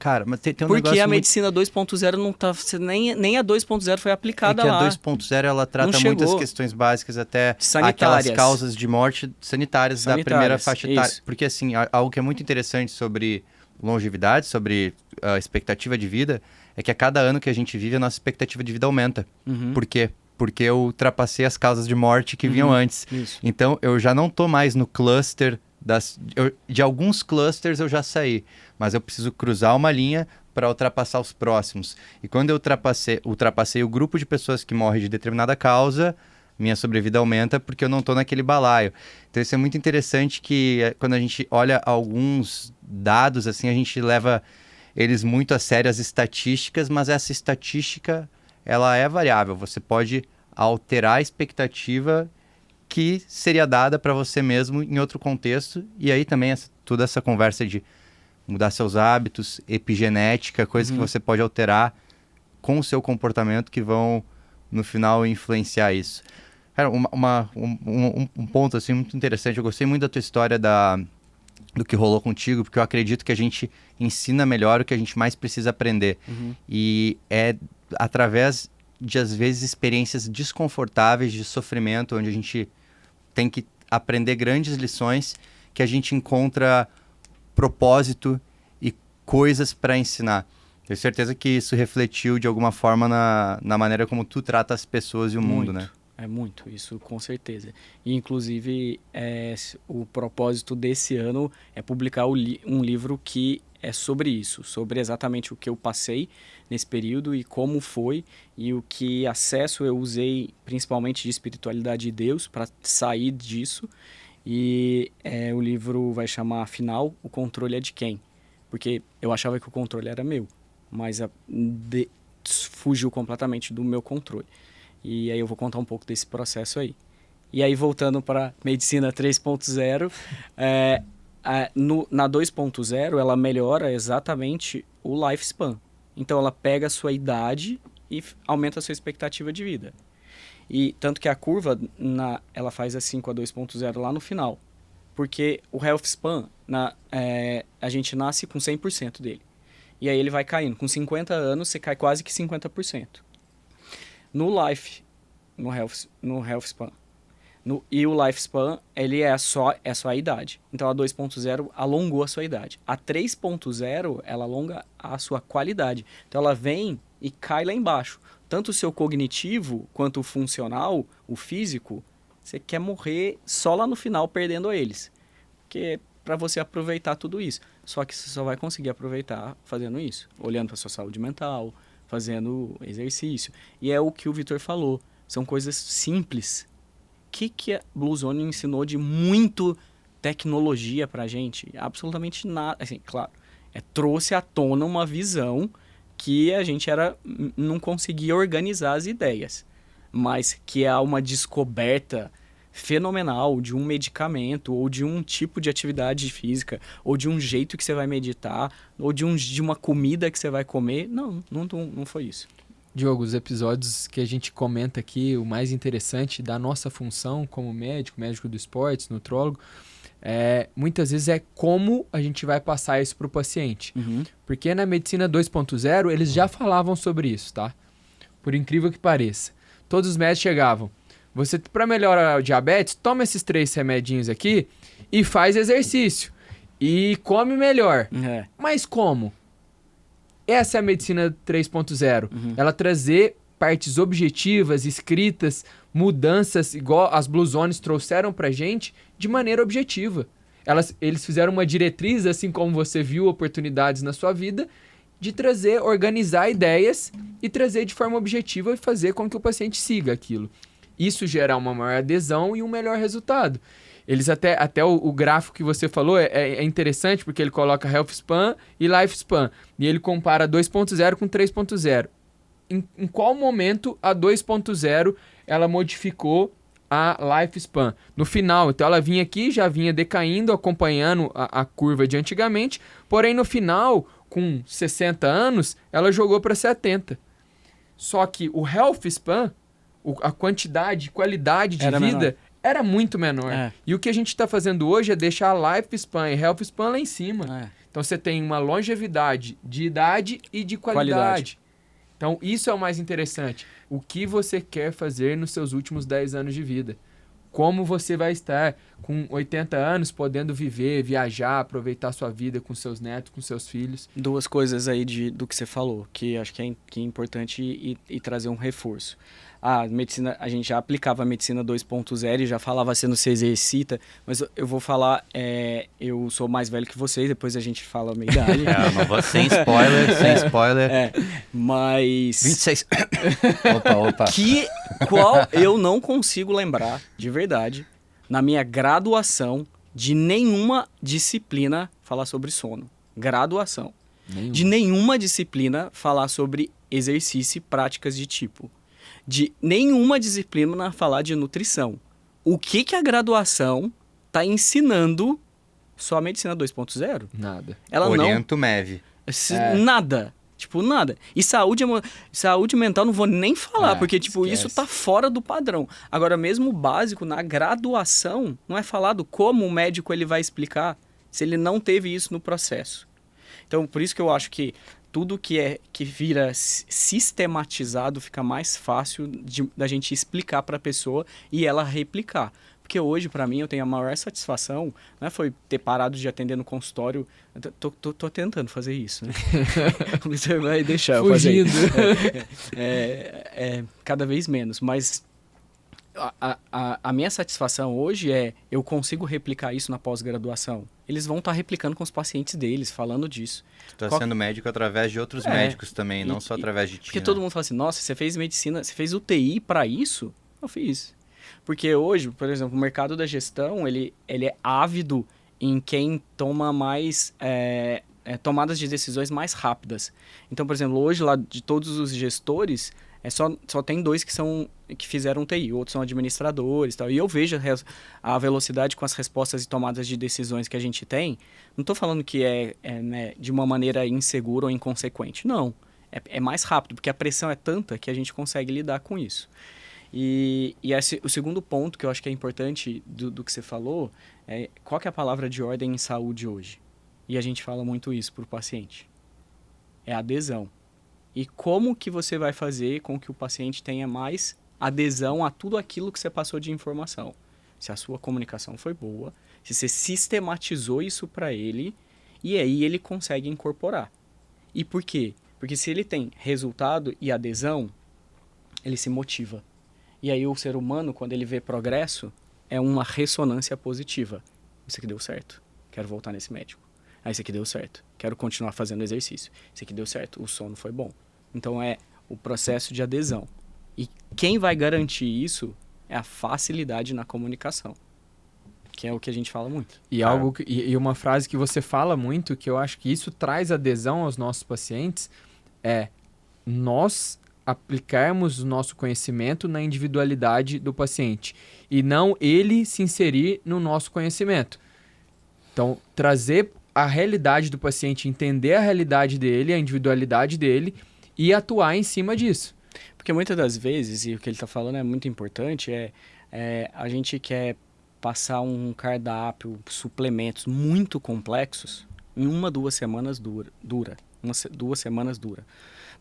Cara, mas tem um Porque negócio a medicina 2.0 não tá... Nem a 2.0 foi aplicada lá. A 2.0 ela trata muitas questões básicas, até sanitárias. Aquelas causas de morte sanitárias da primeira faixa etária. Isso. Porque assim, algo que é muito interessante sobre longevidade, sobre a expectativa de vida, é que a cada ano que a gente vive, a nossa expectativa de vida aumenta. Por quê? Porque eu ultrapassei as causas de morte que vinham antes. Isso. Então, eu já não tô mais no cluster de alguns clusters eu já saí, mas eu preciso cruzar uma linha para ultrapassar os próximos. E quando eu ultrapassei o grupo de pessoas que morrem de determinada causa, minha sobrevida aumenta porque eu não estou naquele balaio. Então isso é muito interessante que quando a gente olha alguns dados, assim, a gente leva eles muito a sério, as estatísticas, mas essa estatística ela é variável. Você pode alterar a expectativa que seria dada para você mesmo em outro contexto. E aí também toda essa conversa de mudar seus hábitos, epigenética, coisas que você pode alterar com o seu comportamento que vão, no final, influenciar isso. Cara, um ponto assim, muito interessante. Eu gostei muito da tua história do que rolou contigo, porque eu acredito que a gente ensina melhor o que a gente mais precisa aprender. E é através de, às vezes, experiências desconfortáveis de sofrimento, onde a gente tem que aprender grandes lições, que a gente encontra propósito e coisas para ensinar. Tenho certeza que isso refletiu de alguma forma na maneira como tu trata as pessoas e o mundo, né? É muito, isso com certeza. E, inclusive, o propósito desse ano é publicar um livro que é sobre isso, sobre exatamente o que eu passei nesse período e como foi, e o que acesso eu usei, principalmente de espiritualidade de Deus, para sair disso. E o livro vai chamar, afinal, O Controle é de Quem? Porque eu achava que o controle era meu, mas fugiu completamente do meu controle. E aí eu vou contar um pouco desse processo aí. E aí, voltando para Medicina 3.0, na 2.0 ela melhora exatamente o lifespan. Então ela pega a sua idade e aumenta a sua expectativa de vida. E tanto que a curva, ela faz assim com a 2.0 lá no final. Porque o health span, a gente nasce com 100% dele. E aí ele vai caindo. Com 50 anos, você cai quase que 50%. No health span. E o lifespan, ele é só a idade. Então a 2.0 alongou a sua idade. A 3.0, ela alonga a sua qualidade. Então ela vem e cai lá embaixo. Tanto o seu cognitivo quanto o funcional, o físico, você quer morrer só lá no final perdendo a eles. Porque para você aproveitar tudo isso. Só que você só vai conseguir aproveitar fazendo isso. Olhando para sua saúde mental, fazendo exercício. E é o que o Vitor falou. São coisas simples que a Blue Zone ensinou de muito tecnologia pra gente? Absolutamente nada. Assim, claro, trouxe à tona uma visão que a gente não conseguia organizar as ideias. Mas que é uma descoberta fenomenal de um medicamento, ou de um tipo de atividade física, ou de um jeito que você vai meditar, ou de uma comida que você vai comer. Não foi isso. Diogo, os episódios que a gente comenta aqui, o mais interessante da nossa função como médico do esporte, nutrólogo, muitas vezes é como a gente vai passar isso para o paciente. Porque na medicina 2.0 eles já falavam sobre isso, tá? Por incrível que pareça. Todos os médicos chegavam, você para melhorar o diabetes, toma esses 3 remedinhos aqui e faz exercício. E come melhor. Mas como? Essa é a medicina 3.0. Ela trazer partes objetivas, escritas, mudanças, igual as Blue Zones trouxeram pra gente, de maneira objetiva. Eles fizeram uma diretriz, assim como você viu oportunidades na sua vida, de trazer, organizar ideias e trazer de forma objetiva e fazer com que o paciente siga aquilo. Isso gera uma maior adesão e um melhor resultado. Eles até o gráfico que você falou é interessante, porque ele coloca Health Span e Life Span. E ele compara 2.0 com 3.0. Em qual momento a 2.0 ela modificou a Life Span? No final, então ela vinha aqui, já vinha decaindo, acompanhando a curva de antigamente, porém no final, com 60 anos, ela jogou para 70. Só que o Health Span, a quantidade, qualidade de vida... menor. Era muito menor. E o que a gente está fazendo hoje é deixar a Life Span e Health Span lá em cima. Então você tem uma longevidade de idade e de qualidade. Então isso é o mais interessante. O que você quer fazer nos seus últimos 10 anos de vida? Como você vai estar com 80 anos podendo viver, viajar, aproveitar sua vida com seus netos, com seus filhos? 2 coisas aí do que você falou, que acho que é importante e trazer um reforço. Medicina, a gente já aplicava a medicina 2.0 e já falava assim, não se exercita, mas eu vou falar, eu sou mais velho que vocês, depois a gente fala a minha idade. Não vou, sem spoiler. Mas... 26. Opa. Qual eu não consigo lembrar, de verdade, na minha graduação, de nenhuma disciplina falar sobre sono. Graduação. De nenhuma disciplina falar sobre exercício e práticas de tipo. De nenhuma disciplina falar de nutrição. O que a graduação está ensinando só a medicina 2.0? Nada. Ela Oriento MEV. Nada. Tipo, nada. E saúde mental não vou nem falar, porque tipo, esquece. isso tá fora do padrão. Agora, mesmo o básico, na graduação, não é falado como o médico ele vai explicar se ele não teve isso no processo. Então, por isso que eu acho que tudo que vira sistematizado fica mais fácil da gente explicar para a pessoa e ela replicar. Porque hoje, para mim, eu tenho a maior satisfação, né, foi ter parado de atender no consultório. Tô tentando fazer isso, né? Você vai deixar eu fazer. Cada vez menos. Mas a minha satisfação hoje eu consigo replicar isso na pós-graduação. Eles vão estar replicando com os pacientes deles, falando disso. Tu tá sendo médico através de outros médicos também, não só através de ti. Porque todo mundo fala assim, nossa, você fez medicina, você fez UTI para isso? Eu fiz. Porque hoje, por exemplo, o mercado da gestão, ele é ávido em quem toma mais... tomadas de decisões mais rápidas. Então, por exemplo, hoje, lá de todos os gestores, só tem 2 que fizeram TI, outros são administradores e tal. E eu vejo a velocidade com as respostas e tomadas de decisões que a gente tem. Não estou falando que né, de uma maneira insegura ou inconsequente. Não. É mais rápido, porque a pressão é tanta que a gente consegue lidar com isso. E o segundo ponto que eu acho que é importante do que você falou é qual que é a palavra de ordem em saúde hoje? E a gente fala muito isso para o paciente. É adesão. E como que você vai fazer com que o paciente tenha mais adesão a tudo aquilo que você passou de informação? Se a sua comunicação foi boa, se você sistematizou isso para ele, e aí ele consegue incorporar. E por quê? Porque se ele tem resultado e adesão, ele se motiva. E aí o ser humano, quando ele vê progresso, é uma ressonância positiva. Isso aqui deu certo, quero voltar nesse médico. Isso aqui deu certo, quero continuar fazendo exercício. Isso aqui deu certo, o sono foi bom. Então é o processo de adesão. E quem vai garantir isso é a facilidade na comunicação, que é o que a gente fala muito. E uma frase que você fala muito, que eu acho que isso traz adesão aos nossos pacientes, é nós aplicarmos o nosso conhecimento na individualidade do paciente e não ele se inserir no nosso conhecimento. Então, trazer a realidade do paciente, entender a realidade dele, a individualidade dele e atuar em cima disso. Porque muitas das vezes, e o que ele está falando é muito importante, a gente quer passar um cardápio, suplementos muito complexos em 2 semanas dura. 2 semanas dura.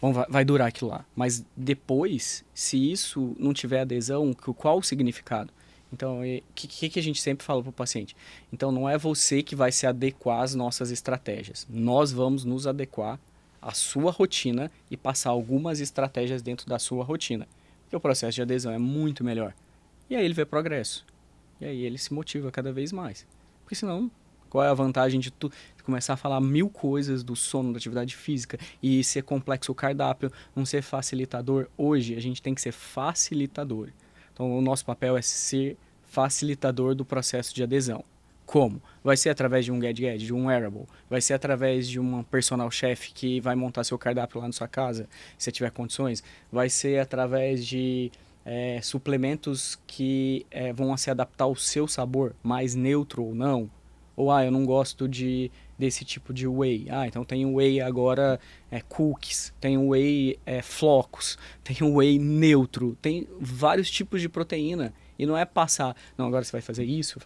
Bom, vai durar aquilo lá. Mas depois, se isso não tiver adesão, qual o significado? Então, o que a gente sempre fala para o paciente? Então, não é você que vai se adequar às nossas estratégias. Nós vamos nos adequar à sua rotina e passar algumas estratégias dentro da sua rotina. Porque o processo de adesão é muito melhor. E aí ele vê progresso. E aí ele se motiva cada vez mais. Porque senão, qual é a vantagem de tu começar a falar 1000 coisas do sono, da atividade física e ser complexo o cardápio, não ser facilitador? Hoje a gente tem que ser facilitador. Então o nosso papel é ser facilitador do processo de adesão. Como? Vai ser através de um gadget, de um wearable, vai ser através de uma personal chef que vai montar seu cardápio lá na sua casa, se tiver condições, vai ser através de suplementos que vão se adaptar ao seu sabor, mais neutro ou não. Ou, eu não gosto desse tipo de whey. Então tem o whey agora cookies, tem o whey flocos, tem o whey neutro, tem vários tipos de proteína. E não é passar, não, agora você vai fazer isso,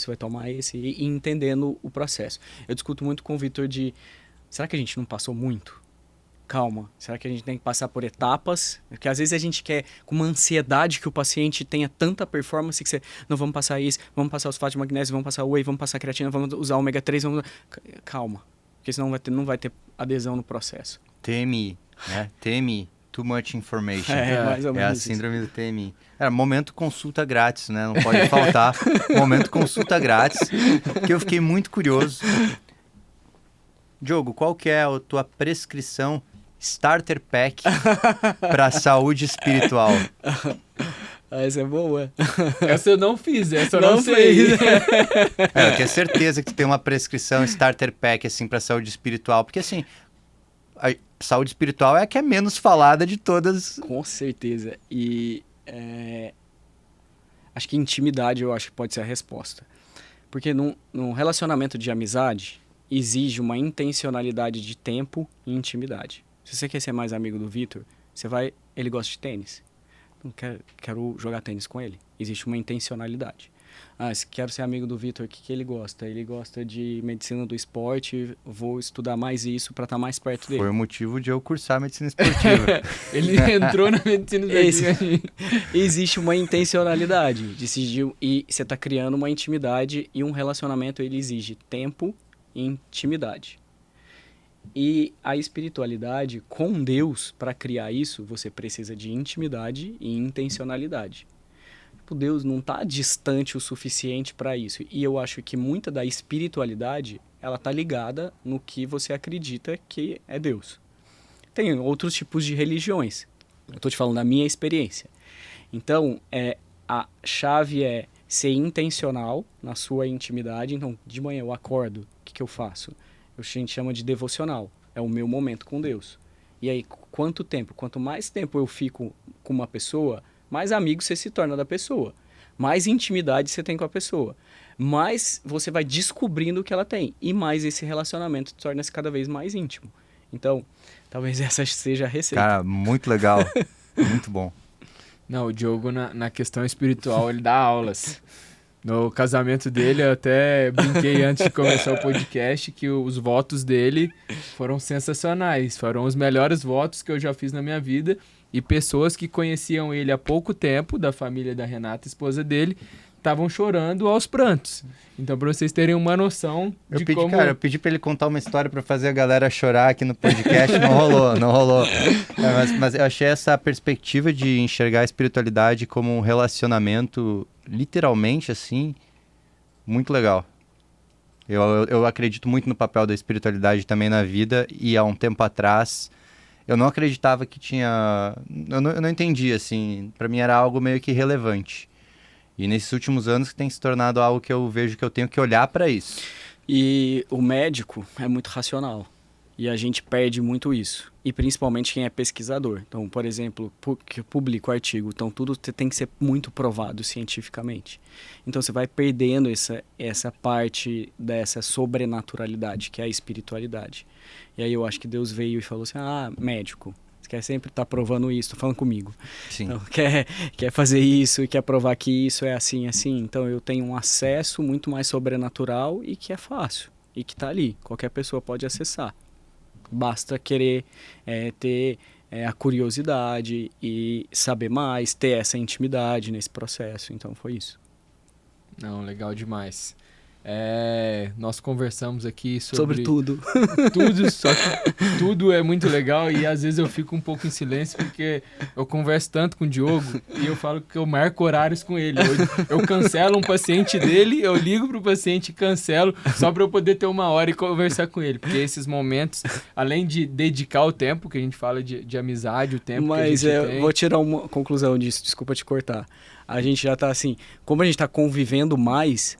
vai tomar esse, e entendendo o processo. Eu discuto muito com o Vitor será que a gente não passou muito? Calma, será que a gente tem que passar por etapas? Porque às vezes a gente quer, com uma ansiedade, que o paciente tenha tanta performance que não, vamos passar isso, vamos passar os fosfato de magnésio, vamos passar o whey, vamos passar a creatina, vamos usar o ômega 3, calma, porque senão não vai ter adesão no processo. TMI, né? TMI, Too Much Information. Mais ou menos a síndrome do TMI. Momento consulta grátis, né? Não pode faltar. Momento consulta grátis, que eu fiquei muito curioso. Diogo, qual que é a tua prescrição Starter Pack para saúde espiritual? Essa é boa. Essa eu não fiz, essa eu não sei. Eu tenho certeza que tu tem uma prescrição Starter Pack assim, para saúde espiritual, porque assim, a saúde espiritual é a que é menos falada de todas. Com certeza. E acho que intimidade eu acho que pode ser a resposta. Porque num relacionamento de amizade exige uma intencionalidade de tempo e intimidade. Se você quer ser mais amigo do Vitor, ele gosta de tênis. Quero jogar tênis com ele. Existe uma intencionalidade. Se quero ser amigo do Vitor, o que ele gosta? Ele gosta de medicina do esporte, vou estudar mais isso para estar mais perto dele. Foi o motivo de eu cursar medicina esportiva. Ele entrou na medicina esportiva. Existe uma intencionalidade e você está criando uma intimidade, e um relacionamento ele exige tempo e intimidade. E a espiritualidade, com Deus, para criar isso, você precisa de intimidade e intencionalidade. Deus não está distante o suficiente para isso. E eu acho que muita da espiritualidade, ela está ligada no que você acredita que é Deus. Tem outros tipos de religiões. Eu estou te falando da minha experiência. Então, a chave é ser intencional na sua intimidade. Então, de manhã eu acordo, o que eu faço? A gente chama de devocional. É o meu momento com Deus. E aí, quanto mais tempo eu fico com uma pessoa, mais amigo você se torna da pessoa. Mais intimidade você tem com a pessoa. Mais você vai descobrindo o que ela tem. E mais esse relacionamento torna-se cada vez mais íntimo. Então, talvez essa seja a receita. Cara, muito legal. Muito bom. Não, o Diogo, na questão espiritual, ele dá aulas. No casamento dele, eu até brinquei antes de começar o podcast que os votos dele foram sensacionais. Foram os melhores votos que eu já fiz na minha vida. E pessoas que conheciam ele há pouco tempo, da família da Renata, esposa dele, estavam chorando aos prantos. Então, para vocês terem uma noção de como... Cara, eu pedi para ele contar uma história para fazer a galera chorar aqui no podcast, não rolou. Mas eu achei essa perspectiva de enxergar a espiritualidade como um relacionamento, literalmente, assim, muito legal. Eu acredito muito no papel da espiritualidade também na vida, e há um tempo atrás eu não acreditava que tinha... Eu não entendia, assim, para mim era algo meio que irrelevante. E nesses últimos anos que tem se tornado algo que eu vejo que eu tenho que olhar para isso. E o médico é muito racional. E a gente perde muito isso. E principalmente quem é pesquisador. Então, por exemplo, que publica o artigo. Então, tudo tem que ser muito provado cientificamente. Então, você vai perdendo essa parte dessa sobrenaturalidade, que é a espiritualidade. E aí eu acho que Deus veio e falou assim, médico, você quer sempre estar provando isso, tô falando comigo. Sim. Então, quer fazer isso e quer provar que isso é assim, assim. Então, eu tenho um acesso muito mais sobrenatural e que é fácil. E que está ali, qualquer pessoa pode acessar. Basta querer ter a curiosidade e saber mais, ter essa intimidade nesse processo. Então, foi isso. Não, legal demais. Nós conversamos aqui Sobre tudo. Tudo, só que tudo é muito legal e às vezes eu fico um pouco em silêncio porque eu converso tanto com o Diogo e eu falo que eu marco horários com ele. Eu cancelo um paciente dele, eu ligo pro paciente e cancelo só para eu poder ter uma hora e conversar com ele. Porque esses momentos, além de dedicar o tempo, que a gente fala de amizade, o tempo que a gente tem... Vou tirar uma conclusão disso, desculpa te cortar. A gente já tá assim, como a gente tá convivendo mais,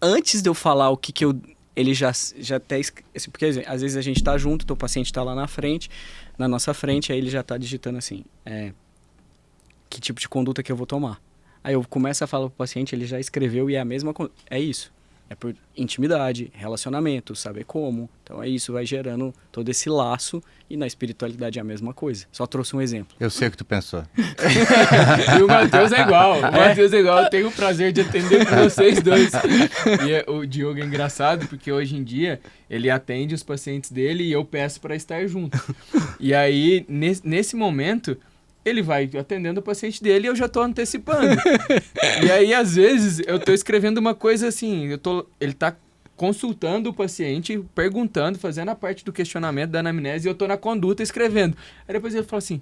antes de eu falar o que ele já até... Porque às vezes a gente tá junto, então o paciente tá lá na nossa frente, aí ele já tá digitando assim, que tipo de conduta que eu vou tomar. Aí eu começo a falar pro paciente, ele já escreveu e é a mesma coisa. É isso. É por intimidade, relacionamento, saber como. Então é isso, vai gerando todo esse laço e na espiritualidade é a mesma coisa. Só trouxe um exemplo. Eu sei o que tu pensou. E o Matheus é igual. Eu tenho o prazer de atender com vocês dois. E o Diogo é engraçado porque hoje em dia ele atende os pacientes dele e eu peço para estar junto. E aí, nesse momento... ele vai atendendo o paciente dele e eu já tô antecipando. E aí, às vezes, eu tô escrevendo uma coisa assim, ele tá consultando o paciente, perguntando, fazendo a parte do questionamento da anamnese e eu tô na conduta escrevendo. Aí depois ele fala assim,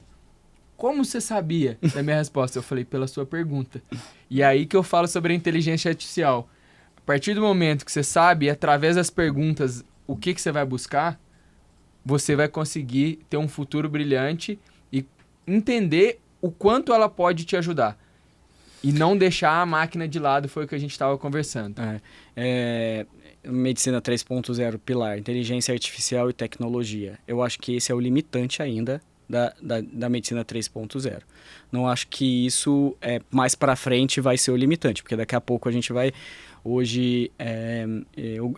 como você sabia da minha resposta? Eu falei, pela sua pergunta. E aí que eu falo sobre a inteligência artificial. A partir do momento que você sabe, através das perguntas, o que você vai buscar, você vai conseguir ter um futuro brilhante e entender o quanto ela pode te ajudar. E não deixar a máquina de lado, foi o que a gente estava conversando. Medicina 3.0, pilar, inteligência artificial e tecnologia. Eu acho que esse é o limitante ainda da medicina 3.0. Não acho que isso mais para frente vai ser o limitante, porque daqui a pouco a gente vai... Hoje,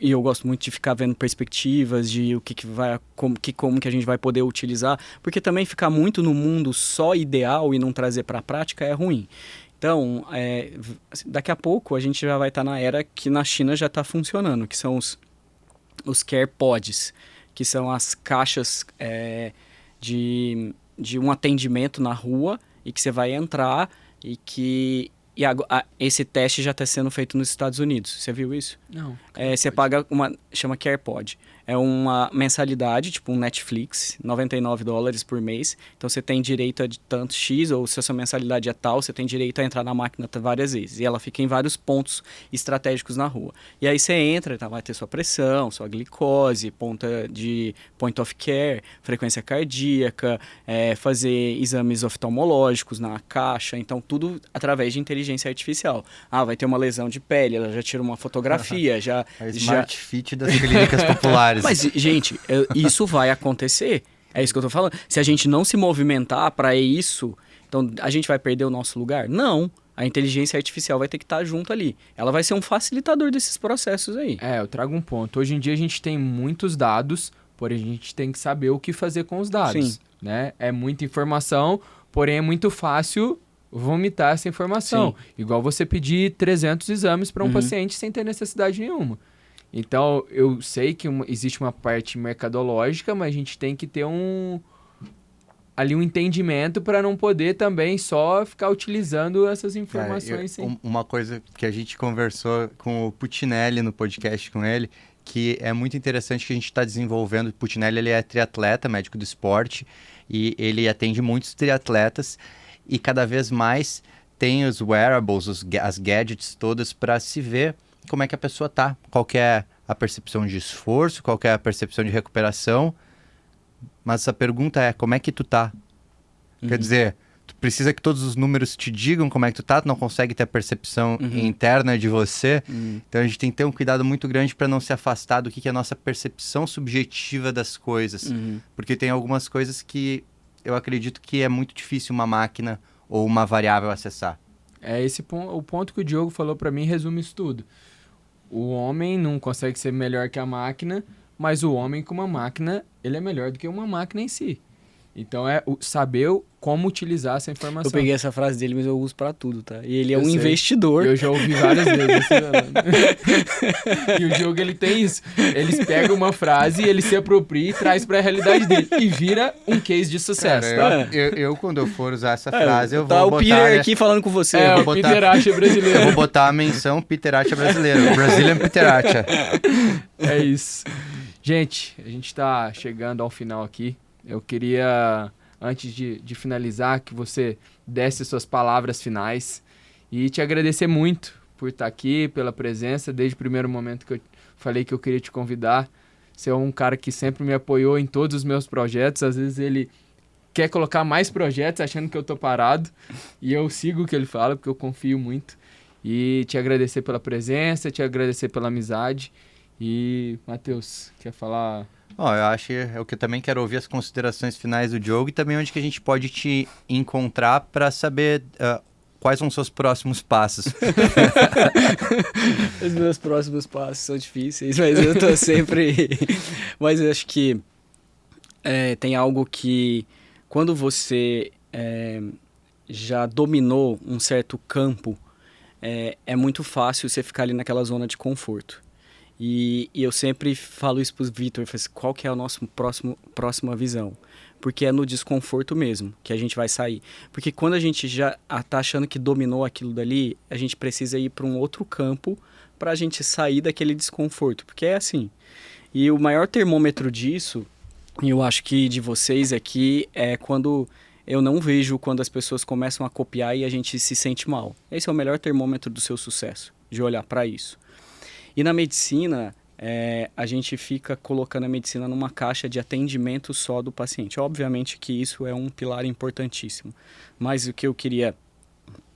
eu gosto muito de ficar vendo perspectivas de o que vai, como que a gente vai poder utilizar, porque também ficar muito no mundo só ideal e não trazer para a prática é ruim. Então, daqui a pouco a gente já vai estar na era que na China já está funcionando, que são os care pods, que são as caixas de um atendimento na rua e que você vai entrar e que... esse teste já está sendo feito nos Estados Unidos. Você viu isso? Não. Você paga chama CarePod. É uma mensalidade, tipo um Netflix, $99 por mês. Então você tem direito a de tanto X, ou se a sua mensalidade é tal, você tem direito a entrar na máquina várias vezes. E ela fica em vários pontos estratégicos na rua. E aí você entra, tá, vai ter sua pressão, sua glicose, point of care, frequência cardíaca, fazer exames oftalmológicos na caixa. Então tudo através de inteligência artificial. Vai ter uma lesão de pele, ela já tira uma fotografia, A Smart Fit das clínicas populares. Mas, gente, isso vai acontecer. É isso que eu tô falando. Se a gente não se movimentar para isso, então a gente vai perder o nosso lugar? Não. A inteligência artificial vai ter que estar junto ali. Ela vai ser um facilitador desses processos aí. Eu trago um ponto. Hoje em dia a gente tem muitos dados, porém a gente tem que saber o que fazer com os dados. Sim. Né? É muita informação, porém é muito fácil vomitar essa informação. Sim. Igual você pedir 300 exames para um paciente sem ter necessidade nenhuma. Então, eu sei que existe uma parte mercadológica, mas a gente tem que ter um entendimento para não poder também só ficar utilizando essas informações. Uma coisa que a gente conversou com o Puccinelli no podcast com ele, que é muito interessante que a gente está desenvolvendo. O Puccinelli, ele é triatleta, médico do esporte, e ele atende muitos triatletas, e cada vez mais tem os wearables, as gadgets todas para se ver como é que a pessoa tá, qual que é a percepção de esforço, qual que é a percepção de recuperação, mas a pergunta é, como é que tu tá? Quer dizer, tu precisa que todos os números te digam como é que tu tá, tu não consegue ter a percepção interna de você. Então a gente tem que ter um cuidado muito grande para não se afastar do que é a nossa percepção subjetiva das coisas. Porque tem algumas coisas que eu acredito que é muito difícil uma máquina ou uma variável acessar. É esse o ponto que o Diogo falou para mim resume isso tudo. O homem não consegue ser melhor que a máquina, mas o homem com uma máquina, ele é melhor do que uma máquina em si. Então é saber como utilizar essa informação. Eu peguei essa frase dele, mas eu uso pra tudo, tá? E ele é Eu um sei. investidor. Eu já ouvi várias vezes isso falando. E o Diogo, ele tem isso. Eles pegam uma frase e ele se apropria e traz pra realidade dele. E vira um case de sucesso, Cara, tá? eu, quando eu for usar essa frase, eu Tá vou o botar... Peter aqui falando com você. É, vou o botar- Peter Acha Eu brasileiro. vou botar a menção Peter Acha brasileiro. Brazilian Peter Acha. É isso. Gente, a gente tá chegando ao final aqui. Eu queria, antes de finalizar, que você desse suas palavras finais e te agradecer muito por estar aqui, pela presença, desde o primeiro momento que eu falei que eu queria te convidar. Você é um cara que sempre me apoiou em todos os meus projetos. Às vezes ele quer colocar mais projetos achando que eu tô parado e eu sigo o que ele fala porque eu confio muito. E te agradecer pela presença, te agradecer pela amizade. E, Matheus, quer falar? Bom, eu acho que é o que eu também quero ouvir as considerações finais do Diogo e também onde que a gente pode te encontrar para saber quais são os seus próximos passos. Os meus próximos passos são difíceis, mas eu tô sempre... Mas eu acho que tem algo que, quando você já dominou um certo campo, é muito fácil você ficar ali naquela zona de conforto. E eu sempre falo isso pro Vitor, qual que é a nossa próxima visão? Porque é no desconforto mesmo que a gente vai sair. Porque quando a gente já tá achando que dominou aquilo dali, a gente precisa ir para um outro campo para a gente sair daquele desconforto. Porque é assim. E o maior termômetro disso, e eu acho que de vocês aqui, é quando eu não vejo quando as pessoas começam a copiar e a gente se sente mal. Esse é o melhor termômetro do seu sucesso, de olhar para isso. E na medicina, a gente fica colocando a medicina numa caixa de atendimento só do paciente. Obviamente que isso é um pilar importantíssimo. Mas o que eu queria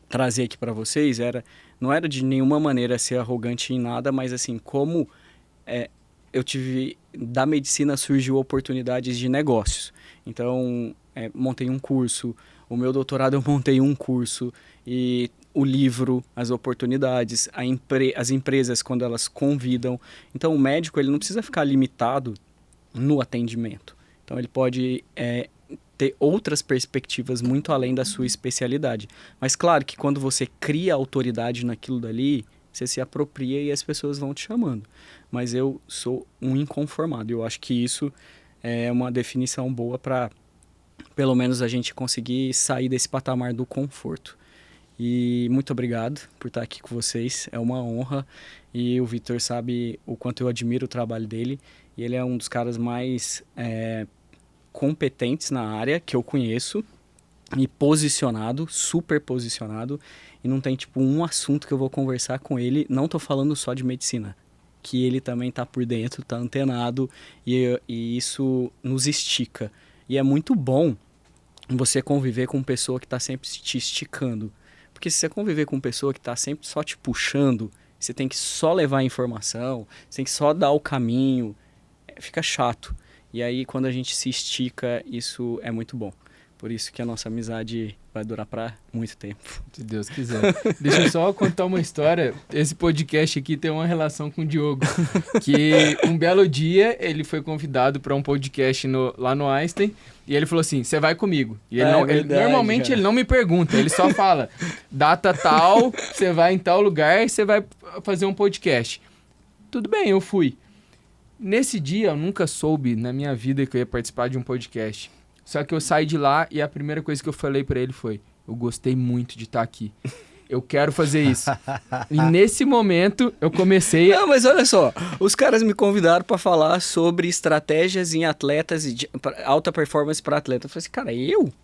trazer aqui para vocês não era de nenhuma maneira ser arrogante em nada, mas assim, como eu tive... Da medicina surgiu oportunidades de negócios. Então, montei um curso. O meu doutorado eu montei um curso. E... o livro, as oportunidades, as empresas quando elas convidam. Então o médico ele não precisa ficar limitado no atendimento. Então ele pode ter outras perspectivas muito além da sua especialidade. Mas claro que quando você cria autoridade naquilo dali, você se apropria e as pessoas vão te chamando. Mas eu sou um inconformado. Eu acho que isso é uma definição boa para pelo menos a gente conseguir sair desse patamar do conforto. E muito obrigado por estar aqui com vocês, é uma honra. E o Vitor sabe o quanto eu admiro o trabalho dele. E ele é um dos caras mais competentes na área que eu conheço. E posicionado, super posicionado. E não tem tipo um assunto que eu vou conversar com ele. Não tô falando só de medicina. Que ele também tá por dentro, tá antenado. E isso nos estica. E é muito bom você conviver com uma pessoa que tá sempre te esticando. Porque se você conviver com uma pessoa que está sempre só te puxando, você tem que só levar a informação, você tem que só dar o caminho, fica chato. E aí, quando a gente se estica, isso é muito bom. Por isso que a nossa amizade vai durar para muito tempo. Se Deus quiser. Deixa eu só contar uma história. Esse podcast aqui tem uma relação com o Diogo. Que um belo dia ele foi convidado para um podcast lá no Einstein. E ele falou assim, você vai comigo. E normalmente cara, ele não me pergunta. Ele só fala, data tal, você vai em tal lugar e você vai fazer um podcast. Tudo bem, eu fui. Nesse dia eu nunca soube na minha vida que eu ia participar de um podcast. Só que eu saí de lá e a primeira coisa que eu falei pra ele foi, eu gostei muito de estar aqui. eu quero fazer isso. E nesse momento eu comecei... Não, mas olha só, os caras me convidaram para falar sobre estratégias em atletas e alta performance para atleta. Eu falei assim, cara,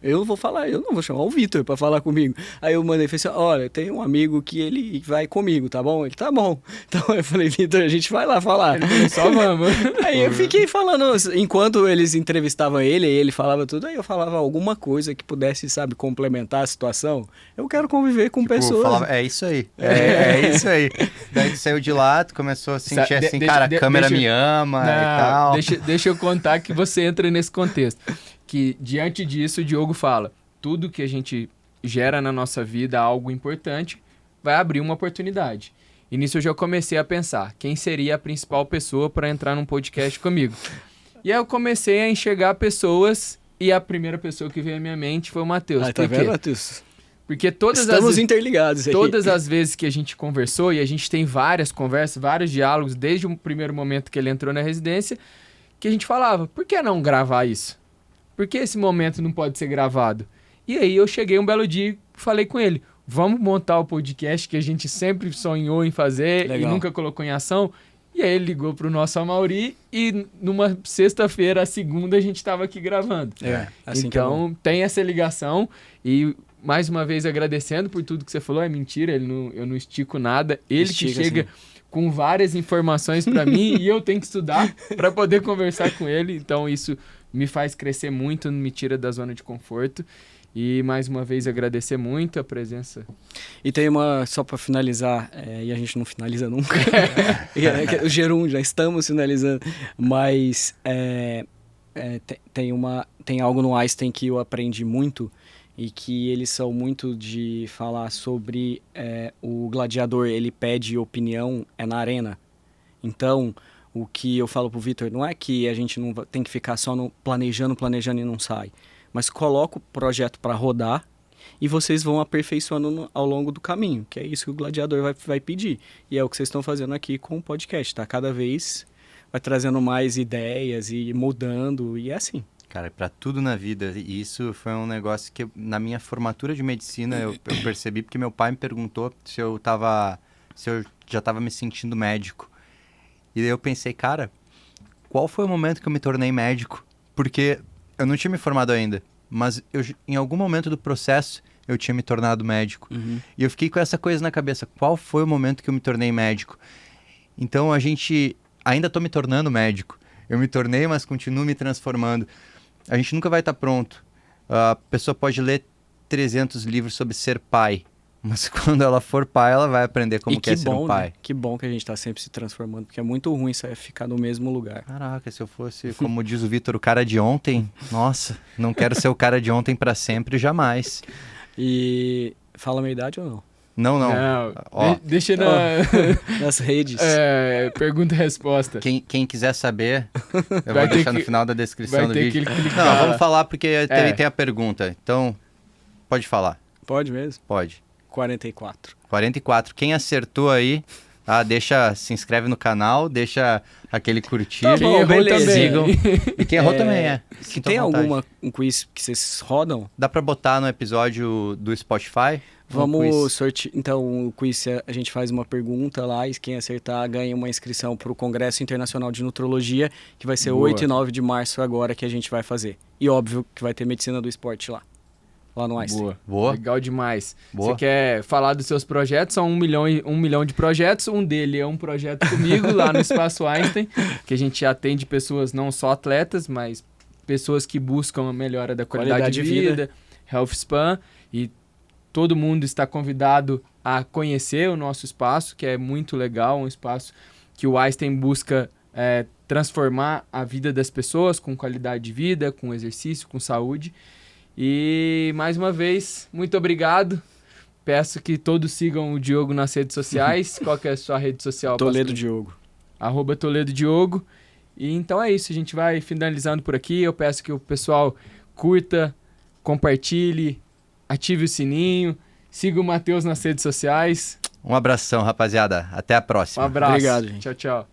eu vou falar, eu não vou chamar o Vitor para falar comigo. Aí eu mandei, falei assim, olha, tem um amigo que ele vai comigo, tá bom? Ele, tá bom. Então eu falei, Vitor, a gente vai lá falar. Ele falou, só vamos. Aí eu fiquei falando, enquanto eles entrevistavam ele falava tudo, aí eu falava alguma coisa que pudesse, sabe, complementar a situação. Eu quero conviver com pessoas. Falava, é isso aí. É isso aí. Daí tu saiu de lá, tu começou a sentir assim, cara, a câmera me ama e tal. Deixa eu contar que você entra nesse contexto. Que diante disso, o Diogo fala, tudo que a gente gera na nossa vida, algo importante, vai abrir uma oportunidade. E nisso eu já comecei a pensar, quem seria a principal pessoa para entrar num podcast comigo? E aí eu comecei a enxergar pessoas e a primeira pessoa que veio à minha mente foi o Matheus. Tá vendo, Matheus? Porque estamos interligados aí. Todas as vezes que a gente conversou, e a gente tem várias conversas, vários diálogos, desde o primeiro momento que ele entrou na residência, que a gente falava, por que não gravar isso? Por que esse momento não pode ser gravado? E aí eu cheguei um belo dia e falei com ele, vamos montar o podcast que a gente sempre sonhou em fazer e nunca colocou em ação. E aí ele ligou pro nosso Amaury e numa sexta-feira, a segunda, a gente estava aqui gravando. Assim então tem essa ligação e mais uma vez agradecendo por tudo que você falou. É mentira, eu não estico nada. Ele que chega com várias informações para mim e eu tenho que estudar para poder conversar com ele. Então isso me faz crescer muito, me tira da zona de conforto. E mais uma vez agradecer muito a presença. E tem só para finalizar, e a gente não finaliza nunca, o Gerum, já estamos finalizando, mas tem algo no Einstein que eu aprendi muito e que eles são muito de falar sobre o gladiador, ele pede opinião na arena. Então, o que eu falo pro Vitor, não é que a gente não tem que ficar só planejando e não sai. Mas coloca o projeto para rodar e vocês vão aperfeiçoando ao longo do caminho, que é isso que o gladiador vai pedir. E é o que vocês estão fazendo aqui com o podcast, tá? Cada vez vai trazendo mais ideias e mudando, e é assim. Cara, para tudo na vida, e isso foi um negócio que na minha formatura de medicina eu percebi, porque meu pai me perguntou se eu já estava me sentindo médico. E daí eu pensei, cara, qual foi o momento que eu me tornei médico? Porque eu não tinha me formado ainda, mas em algum momento do processo eu tinha me tornado médico. Uhum. E eu fiquei com essa coisa na cabeça, qual foi o momento que eu me tornei médico? Então ainda estou me tornando médico. Eu me tornei, mas continuo me transformando. A gente nunca vai estar pronto. A pessoa pode ler 300 livros sobre ser pai, mas quando ela for pai, ela vai aprender como que é ser um pai. Né? Que bom que a gente está sempre se transformando, porque é muito ruim isso ficar no mesmo lugar. Caraca, se eu fosse, como diz o Vitor, o cara de ontem, nossa, não quero ser o cara de ontem para sempre, jamais. E fala a minha idade ou não? Não. Deixa nas redes. Pergunta e resposta. Quem quiser saber, eu vou deixar no final da descrição do vídeo. Não, vamos falar porque tem a pergunta. Então, pode falar. Pode mesmo? Pode. 44. 44. Quem acertou aí, se inscreve no canal, deixa aquele curtir. Tá bom, beleza. Sigam. E quem errou também Se tem um quiz que vocês rodam? Dá pra botar no episódio do Spotify? Vamos sortear. Então, o quiz, a gente faz uma pergunta lá e quem acertar ganha uma inscrição para o Congresso Internacional de Nutrologia, que vai ser 8 e 9 de março agora que a gente vai fazer. E óbvio que vai ter medicina do esporte lá no Einstein. Boa. Legal demais. Boa. Você quer falar dos seus projetos? São 1 milhão de projetos. Um dele é um projeto comigo lá no Espaço Einstein, que a gente atende pessoas não só atletas, mas pessoas que buscam a melhora da qualidade de vida, Health Span, e todo mundo está convidado a conhecer o nosso espaço, que é muito legal, um espaço que o Einstein busca transformar a vida das pessoas com qualidade de vida, com exercício, com saúde. E, mais uma vez, muito obrigado. Peço que todos sigam o Diogo nas redes sociais. Qual que é a sua rede social? Toledo Diogo. @ToledoDiogo. E então é isso, a gente vai finalizando por aqui. Eu peço que o pessoal curta, compartilhe, ative o sininho, siga o Matheus nas redes sociais. Um abração, rapaziada. Até a próxima. Um abraço. Obrigado, gente. Tchau, tchau.